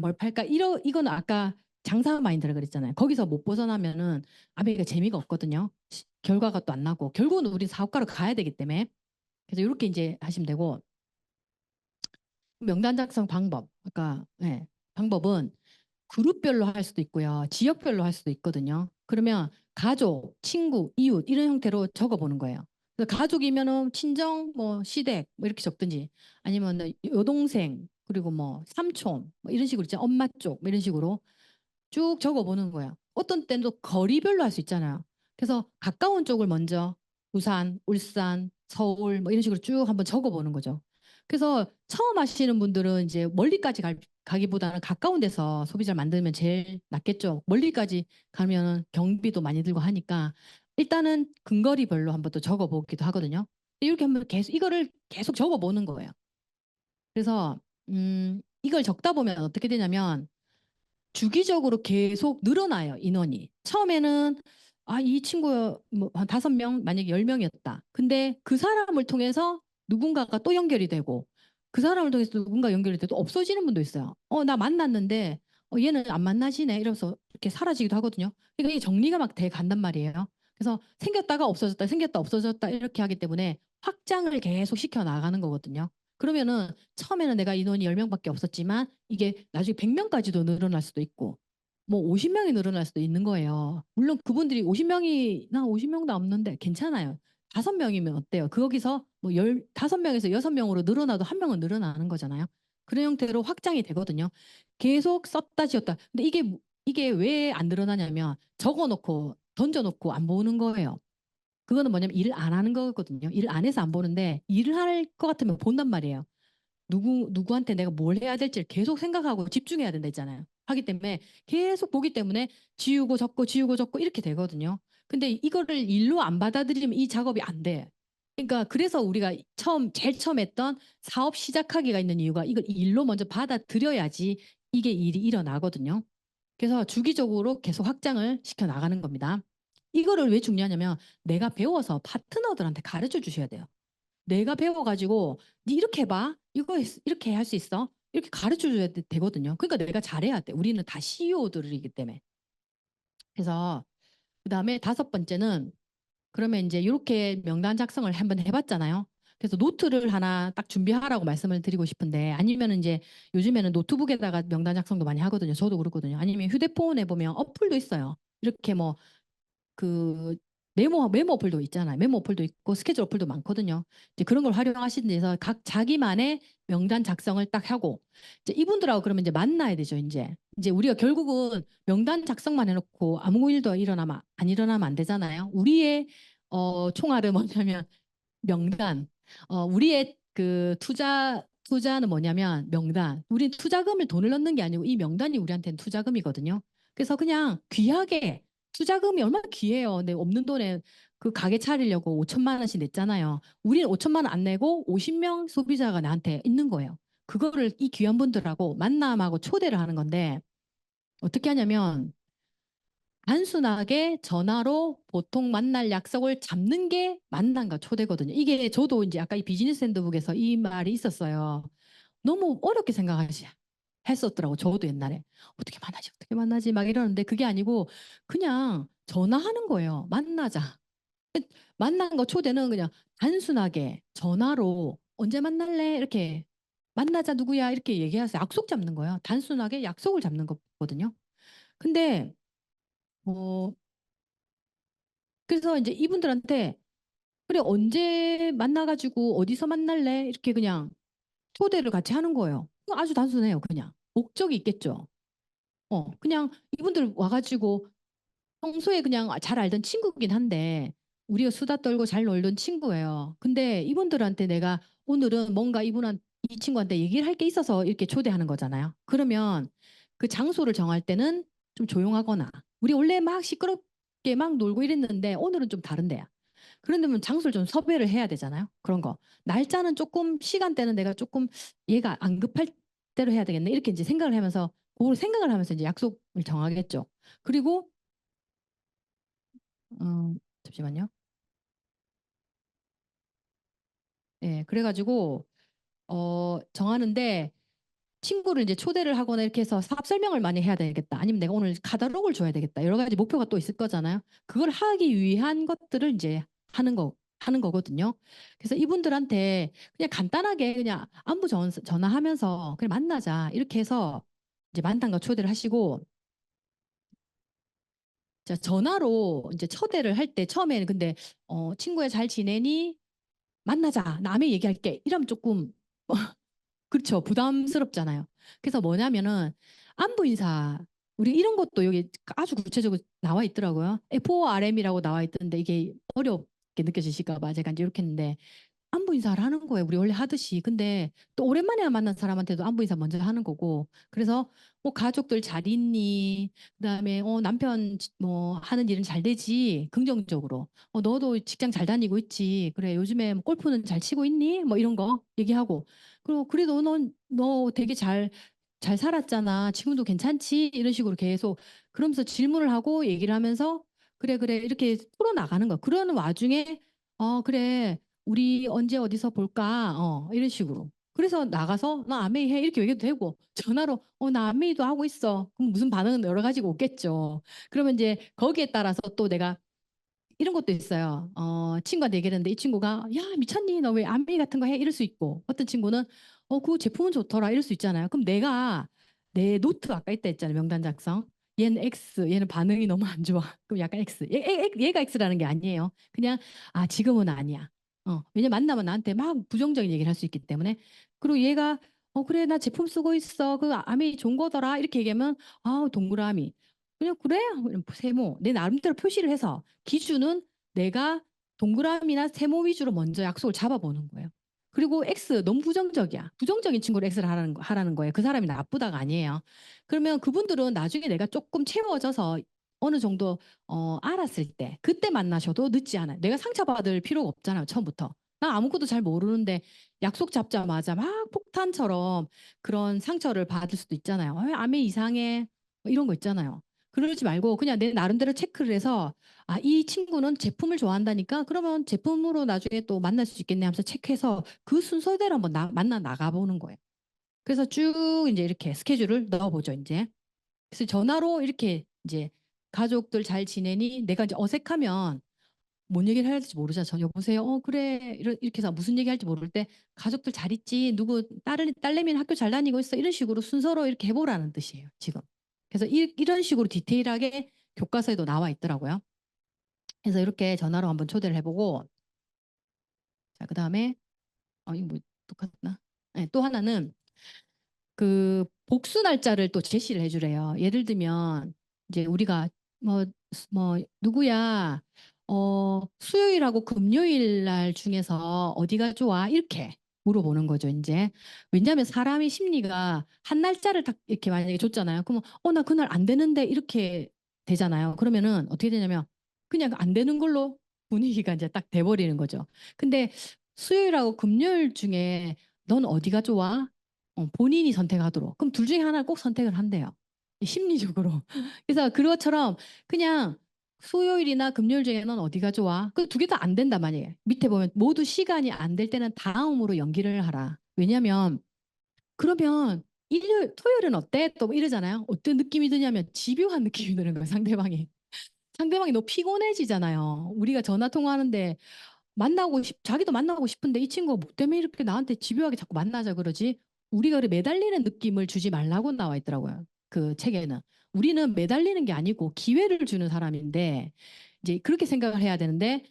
이거는 아까 장사 마인드라 그랬잖아요. 거기서 못 벗어나면은 아베가 재미가 없거든요. 결과가 또 안 나고 결국은 우리 사업가로 가야 되기 때문에 그래서 이렇게 이제 하시면 되고 명단 작성 방법 아까 방법은 그룹별로 할 수도 있고요. 지역별로 할 수도 있거든요. 그러면 가족, 친구, 이웃 이런 형태로 적어보는 거예요. 그래서 가족이면은 친정, 뭐 시댁 뭐 이렇게 적든지 아니면 여동생 그리고 뭐 삼촌 뭐 이런 식으로 있죠. 엄마 쪽뭐 이런 식으로 쭉 적어보는 거예요. 어떤 때는 또 거리별로 할 수 있잖아요. 그래서 가까운 쪽을 먼저 부산, 울산, 서울 뭐 이런 식으로 쭉 한번 적어보는 거죠. 그래서 처음 하시는 분들은 이제 멀리까지 가기보다는 가까운 데서 소비자를 만들면 제일 낫겠죠. 멀리까지 가면 경비도 많이 들고 하니까 일단은 근거리별로 한번 또 적어보기도 하거든요. 이렇게 한번 계속 이거를 계속 적어보는 거예요. 그래서 이걸 적다 보면 어떻게 되냐면 주기적으로 계속 늘어나요, 인원이. 처음에는 이 친구 뭐한 5명, 만약에 10명이었다. 근데 그 사람을 통해서 누군가가 또 연결이 되고 그 사람을 통해서 누군가 연결이 돼도 없어지는 분도 있어요. 나 만났는데 얘는 안 만나지네 이러면서 이렇게 사라지기도 하거든요. 그러니까 이게 정리가 막 돼 간단 말이에요. 그래서 생겼다가 없어졌다, 생겼다 없어졌다 이렇게 하기 때문에 확장을 계속 시켜 나가는 거거든요. 그러면은 처음에는 내가 인원이 10명밖에 없었지만 이게 나중에 100명까지도 늘어날 수도 있고 뭐 50명이 늘어날 수도 있는 거예요. 물론 그분들이 50명이 나 50명도 없는데 괜찮아요. 5명이면 어때요? 거기서 뭐 15명에서 6명으로 늘어나도 한 명은 늘어나는 거잖아요. 그런 형태로 확장이 되거든요. 계속 썼다 지었다. 근데 이게 왜 안 늘어나냐면 적어놓고 던져놓고 안 보는 거예요. 그거는 뭐냐면 일을 안 하는 거거든요. 일을 안 해서 안 보는데 일을 할 것 같으면 본단 말이에요. 누구한테 내가 뭘 해야 될지를 계속 생각하고 집중해야 된다 했잖아요. 하기 때문에 계속 보기 때문에 지우고 적고 이렇게 되거든요. 근데 이거를 일로 안 받아들이면 이 작업이 안 돼. 그러니까 그래서 우리가 제일 처음 했던 사업 시작하기가 있는 이유가 이걸 일로 먼저 받아들여야지 이게 일이 일어나거든요. 그래서 주기적으로 계속 확장을 시켜 나가는 겁니다. 이거를 왜 중요하냐면 내가 배워서 파트너들한테 가르쳐 주셔야 돼요. 내가 배워가지고 니 이렇게 해봐. 이거 이렇게 할 수 있어. 이렇게 가르쳐줘야 되거든요. 그러니까 내가 잘해야 돼. 우리는 다 CEO들이기 때문에. 그래서 그다음에 다섯 번째는 그러면 이제 이렇게 명단 작성을 한번 해봤잖아요. 그래서 노트를 하나 딱 준비하라고 말씀을 드리고 싶은데 아니면 이제 요즘에는 노트북에다가 명단 작성도 많이 하거든요. 저도 그렇거든요. 아니면 휴대폰에 보면 어플도 있어요. 이렇게 뭐 그 메모 어플도 있잖아요. 메모 어플도 있고 스케줄 어플도 많거든요. 이제 그런 걸 활용하시는 데서 각 자기만의 명단 작성을 딱 하고 이제 이분들하고 그러면 이제 만나야 되죠. 이제 우리가 결국은 명단 작성만 해놓고 아무 일도 일어나면 안 일어나면 안 되잖아요. 우리의 총알은 뭐냐면 명단. 우리의 그 투자는 뭐냐면 명단. 우린 투자금을 돈을 넣는 게 아니고 이 명단이 우리한테는 투자금이거든요. 그래서 그냥 귀하게 투자금이 얼마나 귀해요. 근데 없는 돈에 그 가게 차리려고 5천만 원씩 냈잖아요. 우리는 5천만 원 안 내고 50명 소비자가 나한테 있는 거예요. 그거를 이 귀한 분들하고 만남하고 초대를 하는 건데 어떻게 하냐면 단순하게 전화로 보통 만날 약속을 잡는 게 만남과 초대거든요. 이게 저도 이제 아까 이 비즈니스 핸드북에서 이 말이 있었어요. 너무 어렵게 했었더라고. 저도 옛날에 어떻게 만나지 막 이러는데 그게 아니고 그냥 전화하는 거예요. 만나자. 만난 거 초대는 그냥 단순하게 전화로 언제 만날래 이렇게 만나자 누구야 이렇게 얘기해서 약속 잡는 거예요. 단순하게 약속을 잡는 거거든요. 근데 어 그래서 이제 이분들한테 그래 언제 만나가지고 어디서 만날래 이렇게 그냥 초대를 같이 하는 거예요. 아주 단순해요. 그냥 목적이 있겠죠. 그냥 이분들 와가지고 평소에 그냥 잘 알던 친구긴 한데 우리가 수다 떨고 잘 놀던 친구예요. 근데 이분들한테 내가 오늘은 뭔가 이 친구한테 얘기를 할 게 있어서 이렇게 초대하는 거잖아요. 그러면 그 장소를 정할 때는 좀 조용하거나 우리 원래 막 시끄럽게 막 놀고 이랬는데 오늘은 좀 다른데야. 그런데면 장소를 좀 섭외를 해야 되잖아요. 그런 거. 날짜는 조금 시간대는 내가 조금 얘가 안 급할 대로 해야 되겠네. 이렇게 이제 생각을 하면서 그걸 생각을 하면서 이제 약속을 정하겠죠. 그리고 잠시만요. 예, 그래가지고 정하는데 친구를 이제 초대를 하거나 이렇게 해서 사업 설명을 많이 해야 되겠다. 아니면 내가 오늘 카탈로그를 줘야 되겠다. 여러 가지 목표가 또 있을 거잖아요. 그걸 하기 위한 것들을 이제 하는 거거든요. 그래서 이분들한테 그냥 간단하게 그냥 안부 전화하면서 그냥 만나자. 이렇게 해서 이제 만남과 초대를 하시고 자, 전화로 이제 초대를 할 때 처음에는 근데 친구야 잘 지내니? 만나자. 남의 얘기할게. 이러면 조금 그렇죠. 부담스럽잖아요. 그래서 뭐냐면은 안부 인사 우리 이런 것도 여기 아주 구체적으로 나와 있더라고요. FORM이라고 나와 있던데 이게 어렵게 느껴지실까 봐 제가 이제 이렇게 했는데 안부 인사를 하는 거예요. 우리 원래 하듯이. 근데 또 오랜만에 만난 사람한테도 안부 인사 먼저 하는 거고. 그래서 뭐 가족들 잘 있니? 그다음에 남편 뭐 하는 일은 잘 되지? 긍정적으로. 너도 직장 잘 다니고 있지? 그래 요즘에 뭐 골프는 잘 치고 있니? 뭐 이런 거 얘기하고. 그리고 그래도 너 되게 잘 살았잖아. 지금도 괜찮지? 이런 식으로 계속 그러면서 질문을 하고 얘기를 하면서 그래 그래 이렇게 풀어나가는 거야. 그러는 와중에 그래 우리 언제 어디서 볼까? 이런 식으로. 그래서 나가서 나 아메이 해 이렇게 얘기도 되고 전화로 나 아메이도 하고 있어. 그럼 무슨 반응은 여러 가지가 오겠죠. 그러면 이제 거기에 따라서 또 내가 이런 것도 있어요. 친구한테 얘기했는데 이 친구가 야 미쳤니? 너 왜 아메이 같은 거 해? 이럴 수 있고 어떤 친구는 그 제품은 좋더라 이럴 수 있잖아요. 그럼 내가 내 노트 아까 있다 했잖아요. 명단 작성. 얘는 X, 얘는 반응이 너무 안 좋아. 그럼 약간 X. 얘가 X라는 게 아니에요. 그냥 지금은 아니야. 왜냐면 만나면 나한테 막 부정적인 얘기를 할 수 있기 때문에. 그리고 얘가 그래 나 제품 쓰고 있어. 그 아메이 좋은 거더라. 이렇게 얘기하면 동그라미. 그냥 그래? 세모. 내 나름대로 표시를 해서 기준은 내가 동그라미나 세모 위주로 먼저 약속을 잡아보는 거예요. 그리고 X 너무 부정적이야. 부정적인 친구를 X를 하라는 거예요. 그 사람이 나쁘다가 아니에요. 그러면 그분들은 나중에 내가 조금 채워져서 어느 정도 알았을 때 그때 만나셔도 늦지 않아요. 내가 상처받을 필요가 없잖아요. 처음부터. 나 아무것도 잘 모르는데 약속 잡자마자 막 폭탄처럼 그런 상처를 받을 수도 있잖아요. 왜 암에 이상해? 뭐 이런 거 있잖아요. 그러지 말고 그냥 내 나름대로 체크를 해서 아, 이 친구는 제품을 좋아한다니까 그러면 제품으로 나중에 또 만날 수 있겠네 하면서 체크해서 그 순서대로 한번 만나 나가보는 거예요. 그래서 쭉 이제 이렇게 스케줄을 넣어보죠, 이제. 그래서 전화로 이렇게 이제 가족들 잘 지내니 내가 이제 어색하면 뭔 얘기를 해야 될지 모르잖아. 저 여보세요. 그래. 이렇게 해서 무슨 얘기할지 모를 때 가족들 잘 있지. 누구 딸내미는 학교 잘 다니고 있어. 이런 식으로 순서로 이렇게 해보라는 뜻이에요. 지금. 그래서 이런 식으로 디테일하게 교과서에도 나와 있더라고요. 그래서 이렇게 전화로 한번 초대를 해보고 자, 그다음에 이거 뭐 똑같나? 네, 또 하나는 그 복수 날짜를 또 제시를 해주래요. 예를 들면 이제 우리가 뭐 누구야 수요일하고 금요일 날 중에서 어디가 좋아? 이렇게 물어보는 거죠, 이제. 왜냐하면 사람의 심리가 한 날짜를 딱 이렇게 만약에 줬잖아요. 그러면 나 그날 안 되는데 이렇게 되잖아요. 그러면은 어떻게 되냐면 그냥 안 되는 걸로 분위기가 이제 딱 돼버리는 거죠. 근데 수요일하고 금요일 중에 넌 어디가 좋아? 본인이 선택하도록. 그럼 둘 중에 하나를 꼭 선택을 한대요. 심리적으로. 그래서 그것처럼 그냥 수요일이나 금요일 중에는 어디가 좋아? 그 두 개 다 안 된다 만약에. 밑에 보면 모두 시간이 안 될 때는 다음으로 연기를 하라. 왜냐면 그러면 일요일, 토요일은 어때? 또뭐 이러잖아요. 어떤 느낌이 드냐면 집요한 느낌이 드는 거예요, 상대방이. 상대방이 너무 피곤해지잖아요. 우리가 전화 통화하는데 자기도 만나고 싶은데 이 친구가 뭐 때문에 이렇게 나한테 집요하게 자꾸 만나자 그러지? 우리가 그래 매달리는 느낌을 주지 말라고 나와 있더라고요. 그 책에는. 우리는 매달리는 게 아니고 기회를 주는 사람인데 이제 그렇게 생각을 해야 되는데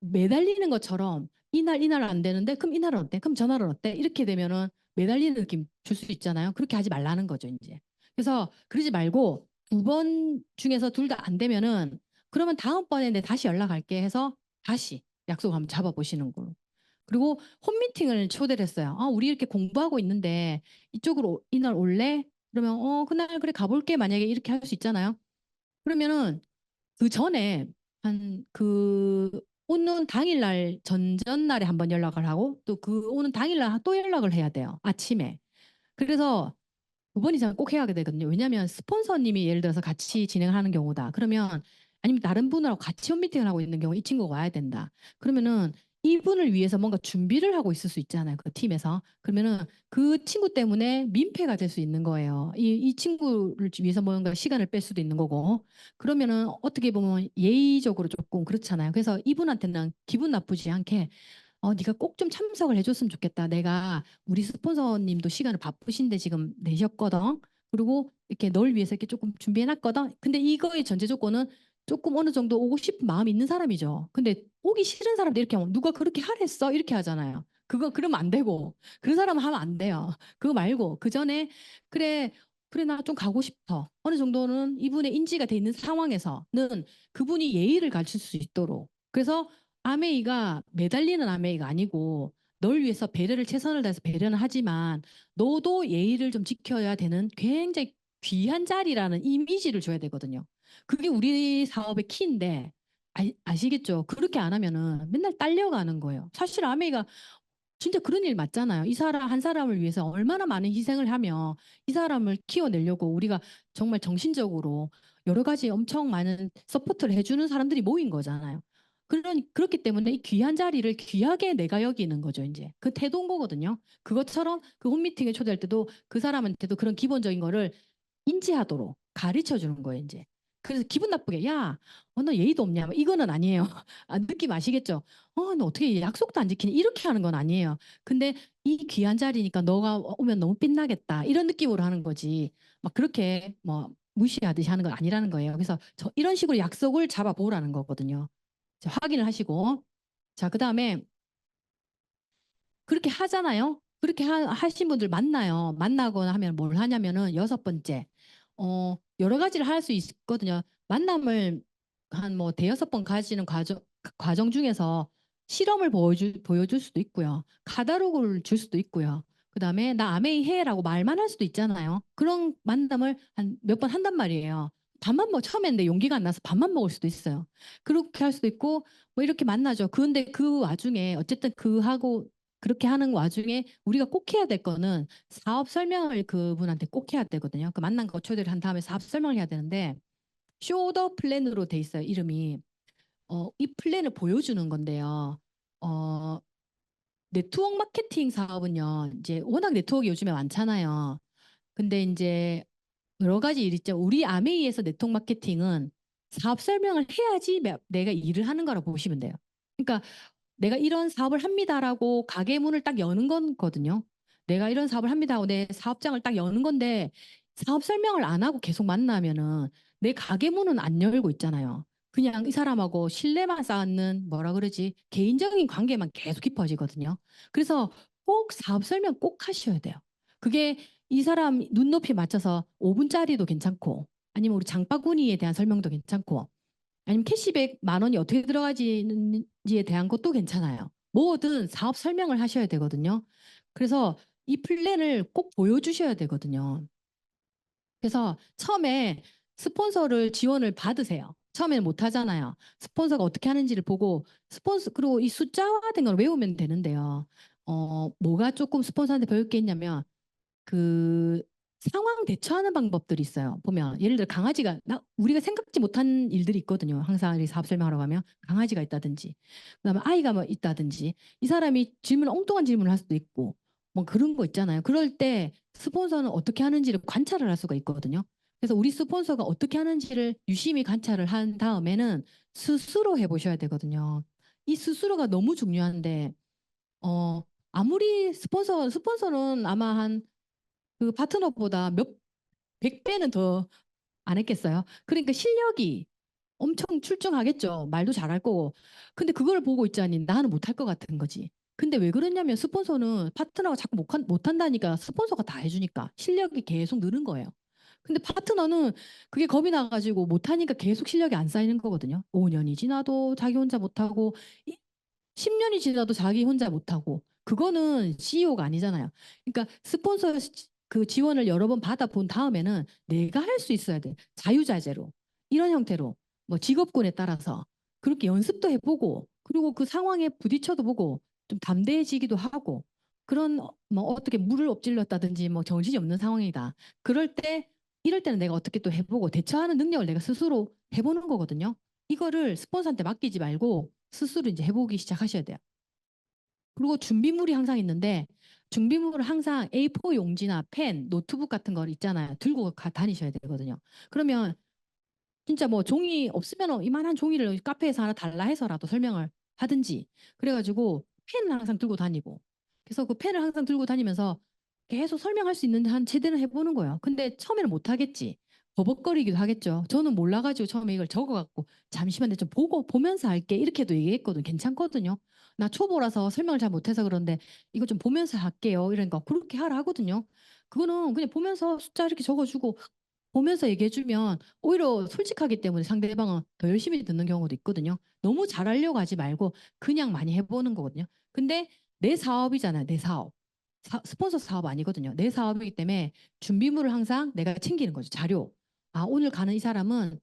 매달리는 것처럼 이날 안 되는데 그럼 이날은 어때? 그럼 전날은 어때? 이렇게 되면은 매달리는 느낌 줄 수 있잖아요. 그렇게 하지 말라는 거죠, 이제. 그래서 그러지 말고 두 번 중에서 둘 다 안 되면은 그러면 다음번에 내 다시 연락할게 해서 다시 약속 한번 잡아보시는 걸로. 그리고 홈미팅을 초대를 했어요. 우리 이렇게 공부하고 있는데 이쪽으로 이날 올래? 그러면 그날 그래 가볼게 만약에 이렇게 할 수 있잖아요. 그러면은 그 전에 한 그 오는 당일날 전전날에 한번 연락을 하고 또 그 오는 당일날 또 연락을 해야 돼요. 아침에. 그래서 두 번 이상 꼭 해야 되거든요. 왜냐하면 스폰서님이 예를 들어서 같이 진행하는 경우다. 그러면 아니면 다른 분하고 같이 홈미팅을 하고 있는 경우 이 친구가 와야 된다. 그러면은 이분을 위해서 뭔가 준비를 하고 있을 수 있잖아요. 그 팀에서. 그러면은 그 친구 때문에 민폐가 될 수 있는 거예요. 이 친구를 위해서 뭔가 시간을 뺄 수도 있는 거고. 그러면은 어떻게 보면 예의적으로 조금 그렇잖아요. 그래서 이분한테는 기분 나쁘지 않게 네가 꼭 좀 참석을 해줬으면 좋겠다. 내가 우리 스폰서님도 시간을 바쁘신데 지금 내셨거든. 그리고 이렇게 널 위해서 이렇게 조금 준비해놨거든. 근데 이거의 전제 조건은 조금 어느 정도 오고 싶은 마음이 있는 사람이죠. 근데 오기 싫은 사람들 이렇게 하면 누가 그렇게 하랬어? 이렇게 하잖아요. 그거 그러면 안 되고 그런 사람은 하면 안 돼요. 그거 말고 그 전에 그래 그래 나 좀 가고 싶어. 어느 정도는 이분의 인지가 돼 있는 상황에서는 그분이 예의를 갖출 수 있도록. 그래서 아메이가 매달리는 아메이가 아니고 널 위해서 배려를 최선을 다해서 배려는 하지만 너도 예의를 좀 지켜야 되는 굉장히 귀한 자리라는 이미지를 줘야 되거든요. 그게 우리 사업의 키인데 아시겠죠? 그렇게 안 하면은 맨날 딸려가는 거예요. 사실 아메이가 진짜 그런 일 맞잖아요. 이 사람 한 사람을 위해서 얼마나 많은 희생을 하며 이 사람을 키워내려고 우리가 정말 정신적으로 여러 가지 엄청 많은 서포트를 해주는 사람들이 모인 거잖아요. 그렇기 때문에 이 귀한 자리를 귀하게 내가 여기는 거죠, 이제. 그 태도인 거거든요. 그것처럼 그 홈미팅에 초대할 때도 그 사람한테도 그런 기본적인 거를 인지하도록 가르쳐 주는 거예요, 이제. 그래서 기분 나쁘게 야, 너 예의도 없냐? 뭐 이거는 아니에요. 느낌 아시겠죠? 너 어떻게 약속도 안 지키니? 이렇게 하는 건 아니에요. 근데 이 귀한 자리니까 너가 오면 너무 빛나겠다. 이런 느낌으로 하는 거지. 막 그렇게 뭐 무시하듯이 하는 건 아니라는 거예요. 그래서 이런 식으로 약속을 잡아보라는 거거든요. 자, 확인을 하시고. 자, 그다음에 그렇게 하잖아요. 그렇게 하신 분들 만나요. 만나거나 하면 뭘 하냐면은 여섯 번째, 여러 가지를 할 수 있거든요. 만남을 한 뭐 대여섯 번 가지는 과정 중에서 실험을 보여줄 수도 있고요. 카다로그를 줄 수도 있고요. 그다음에 나 아메이 해라고 말만 할 수도 있잖아요. 그런 만남을 한 몇 번 한단 말이에요. 밥만 처음에 했는데 용기가 안 나서 밥만 먹을 수도 있어요. 그렇게 할 수도 있고 뭐 이렇게 만나죠. 그런데 그 와중에 어쨌든 하고 그렇게 하는 와중에 우리가 꼭 해야 될 거는 사업 설명을 그분한테 꼭 해야 되거든요. 그 만난 거 초대를 한 다음에 사업 설명을 해야 되는데 쇼더 플랜으로 돼 있어요. 이름이. 이 플랜을 보여주는 건데요. 어, 네트워크 마케팅 사업은요. 이제 워낙 네트워크 요즘에 많잖아요. 근데 이제 여러 가지 일 있죠. 우리 아메이에서 네트워크 마케팅은 사업 설명을 해야지 내가 일을 하는 거라고 보시면 돼요. 그러니까 내가 이런 사업을 합니다라고 가게 문을 딱 여는 거거든요. 내가 이런 사업을 합니다 하고 내 사업장을 딱 여는 건데 사업 설명을 안 하고 계속 만나면은 내 가게 문은 안 열고 있잖아요. 그냥 이 사람하고 신뢰만 쌓는 뭐라 그러지? 개인적인 관계만 계속 깊어지거든요. 그래서 꼭 사업 설명 꼭 하셔야 돼요. 그게 이 사람 눈높이 맞춰서 5분짜리도 괜찮고 아니면 우리 장바구니에 대한 설명도 괜찮고 아니면 캐시백 10,000원이 어떻게 들어가지는지에 대한 것도 괜찮아요. 뭐든 사업 설명을 하셔야 되거든요. 그래서 이 플랜을 꼭 보여주셔야 되거든요. 그래서 처음에 스폰서를 지원을 받으세요. 처음에는 못 하잖아요. 스폰서가 어떻게 하는지를 보고 스폰서 그리고 이 숫자화된 걸 외우면 되는데요. 뭐가 조금 스폰서한테 배울 게 있냐면 그 상황 대처하는 방법들이 있어요. 보면 예를 들어 강아지가 우리가 생각지 못한 일들이 있거든요. 항상 이 사업 설명하러 가면 강아지가 있다든지 그다음에 아이가 뭐 있다든지 이 사람이 엉뚱한 질문을 할 수도 있고 뭐 그런 거 있잖아요. 그럴 때 스폰서는 어떻게 하는지를 관찰을 할 수가 있거든요. 그래서 우리 스폰서가 어떻게 하는지를 유심히 관찰을 한 다음에는 스스로 해보셔야 되거든요. 이 스스로가 너무 중요한데 아무리 스폰서는 아마 한 그 파트너보다 몇 100배는 더 안 했겠어요. 그러니까 실력이 엄청 출중하겠죠. 말도 잘할 거고. 근데 그걸 보고 있자니 나는 못할 것 같은 거지. 근데 왜 그러냐면 스폰서는 파트너가 자꾸 못한다니까 스폰서가 다 해주니까 실력이 계속 느는 거예요. 근데 파트너는 그게 겁이 나가지고 못하니까 계속 실력이 안 쌓이는 거거든요. 5년이 지나도 자기 혼자 못하고 10년이 지나도 자기 혼자 못하고 그거는 CEO가 아니잖아요. 그러니까 스폰서 그 지원을 여러 번 받아본 다음에는 내가 할 수 있어야 돼. 자유자재로. 이런 형태로. 뭐 직업군에 따라서 그렇게 연습도 해보고 그리고 그 상황에 부딪혀도 보고 좀 담대해지기도 하고 그런 뭐 어떻게 물을 엎질렀다든지 뭐 정신이 없는 상황이다. 그럴 때 이럴 때는 내가 어떻게 또 해보고 대처하는 능력을 내가 스스로 해보는 거거든요. 이거를 스폰서한테 맡기지 말고 스스로 이제 해보기 시작하셔야 돼요. 그리고 준비물이 항상 있는데 준비물을 항상 A4 용지나 펜, 노트북 같은 거 있잖아요. 들고 다니셔야 되거든요. 그러면 진짜 뭐 종이 없으면 이만한 종이를 카페에서 하나 달라 해서라도 설명을 하든지 그래가지고 펜을 항상 들고 다니고 그래서 그 펜을 항상 들고 다니면서 계속 설명할 수 있는 한 제대로 해보는 거예요. 근데 처음에는 못 하겠지. 버벅거리기도 하겠죠. 저는 몰라가지고 처음에 이걸 적어갖고 잠시만 좀 보면서 할게 이렇게도 얘기했거든. 괜찮거든요. 나 초보라서 설명을 잘 못해서 그런데 이거 좀 보면서 할게요. 이러니까 그렇게 하라 하거든요. 그거는 그냥 보면서 숫자 이렇게 적어주고 보면서 얘기해주면 오히려 솔직하기 때문에 상대방은 더 열심히 듣는 경우도 있거든요. 너무 잘하려고 하지 말고 그냥 많이 해보는 거거든요. 근데 내 사업이잖아요. 내 사업. 스폰서 사업 아니거든요. 내 사업이기 때문에 준비물을 항상 내가 챙기는 거죠. 자료. 오늘 가는 이 사람은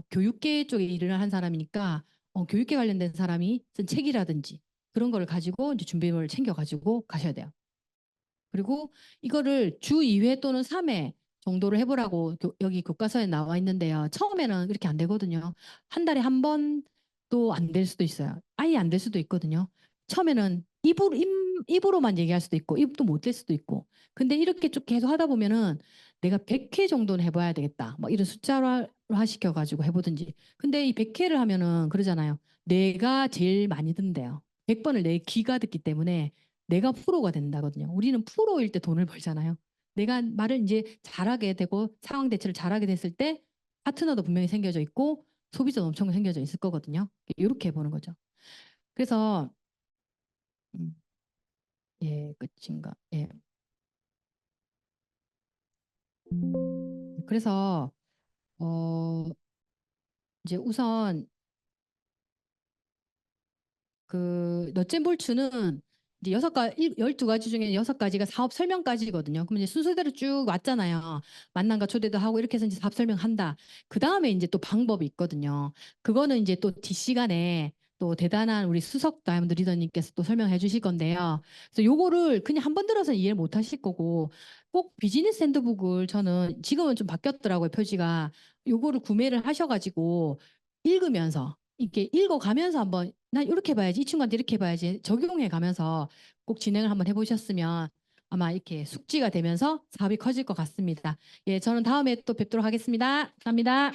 교육계 쪽에 일을 한 사람이니까 교육계 관련된 사람이 쓴 책이라든지 그런 거를 가지고 이제 준비물을 챙겨가지고 가셔야 돼요. 그리고 이거를 주 2회 또는 3회 정도를 해보라고 여기 교과서에 나와 있는데요. 처음에는 그렇게 안 되거든요. 한 달에 한 번도 안 될 수도 있어요. 아예 안 될 수도 있거든요. 처음에는 입으로만 얘기할 수도 있고 입도 못 될 수도 있고. 근데 이렇게 쭉 계속 하다 보면은 내가 100회 정도는 해봐야 되겠다. 뭐 이런 숫자화 시켜가지고 해보든지. 근데 이 100회를 하면은 그러잖아요. 내가 제일 많이 든대요. 100번을 내 귀가 듣기 때문에 내가 프로가 된다거든요. 우리는 프로일 때 돈을 벌잖아요. 내가 말을 이제 잘하게 되고 상황 대처를 잘하게 됐을 때 파트너도 분명히 생겨져 있고 소비자도 엄청 생겨져 있을 거거든요. 이렇게 보는 거죠. 그래서 음, 예, 끝인가? 예. 그래서 어 이제 우선 그 넛젠볼츠는 이제 12가지 중에 6가지가 사업 설명까지거든요. 그럼 이제 순서대로 쭉 왔잖아요. 만남과 초대도 하고 이렇게 해서 이제 사업 설명한다. 그 다음에 이제 또 방법이 있거든요. 그거는 이제 또 뒷시간에 또 대단한 우리 수석 다이아몬드 리더님께서 또 설명해 주실 건데요. 그래서 요거를 그냥 한 번 들어서 이해를 못 하실 거고 꼭 비즈니스 핸드북을 저는 지금은 좀 바뀌었더라고요, 표지가. 요거를 구매를 하셔가지고 읽으면서 이렇게 읽어가면서 한번 난 이렇게 봐야지, 이 친구한테 이렇게 봐야지 적용해 가면서 꼭 진행을 한번 해보셨으면 아마 이렇게 숙지가 되면서 사업이 커질 것 같습니다. 예, 저는 다음에 또 뵙도록 하겠습니다. 감사합니다.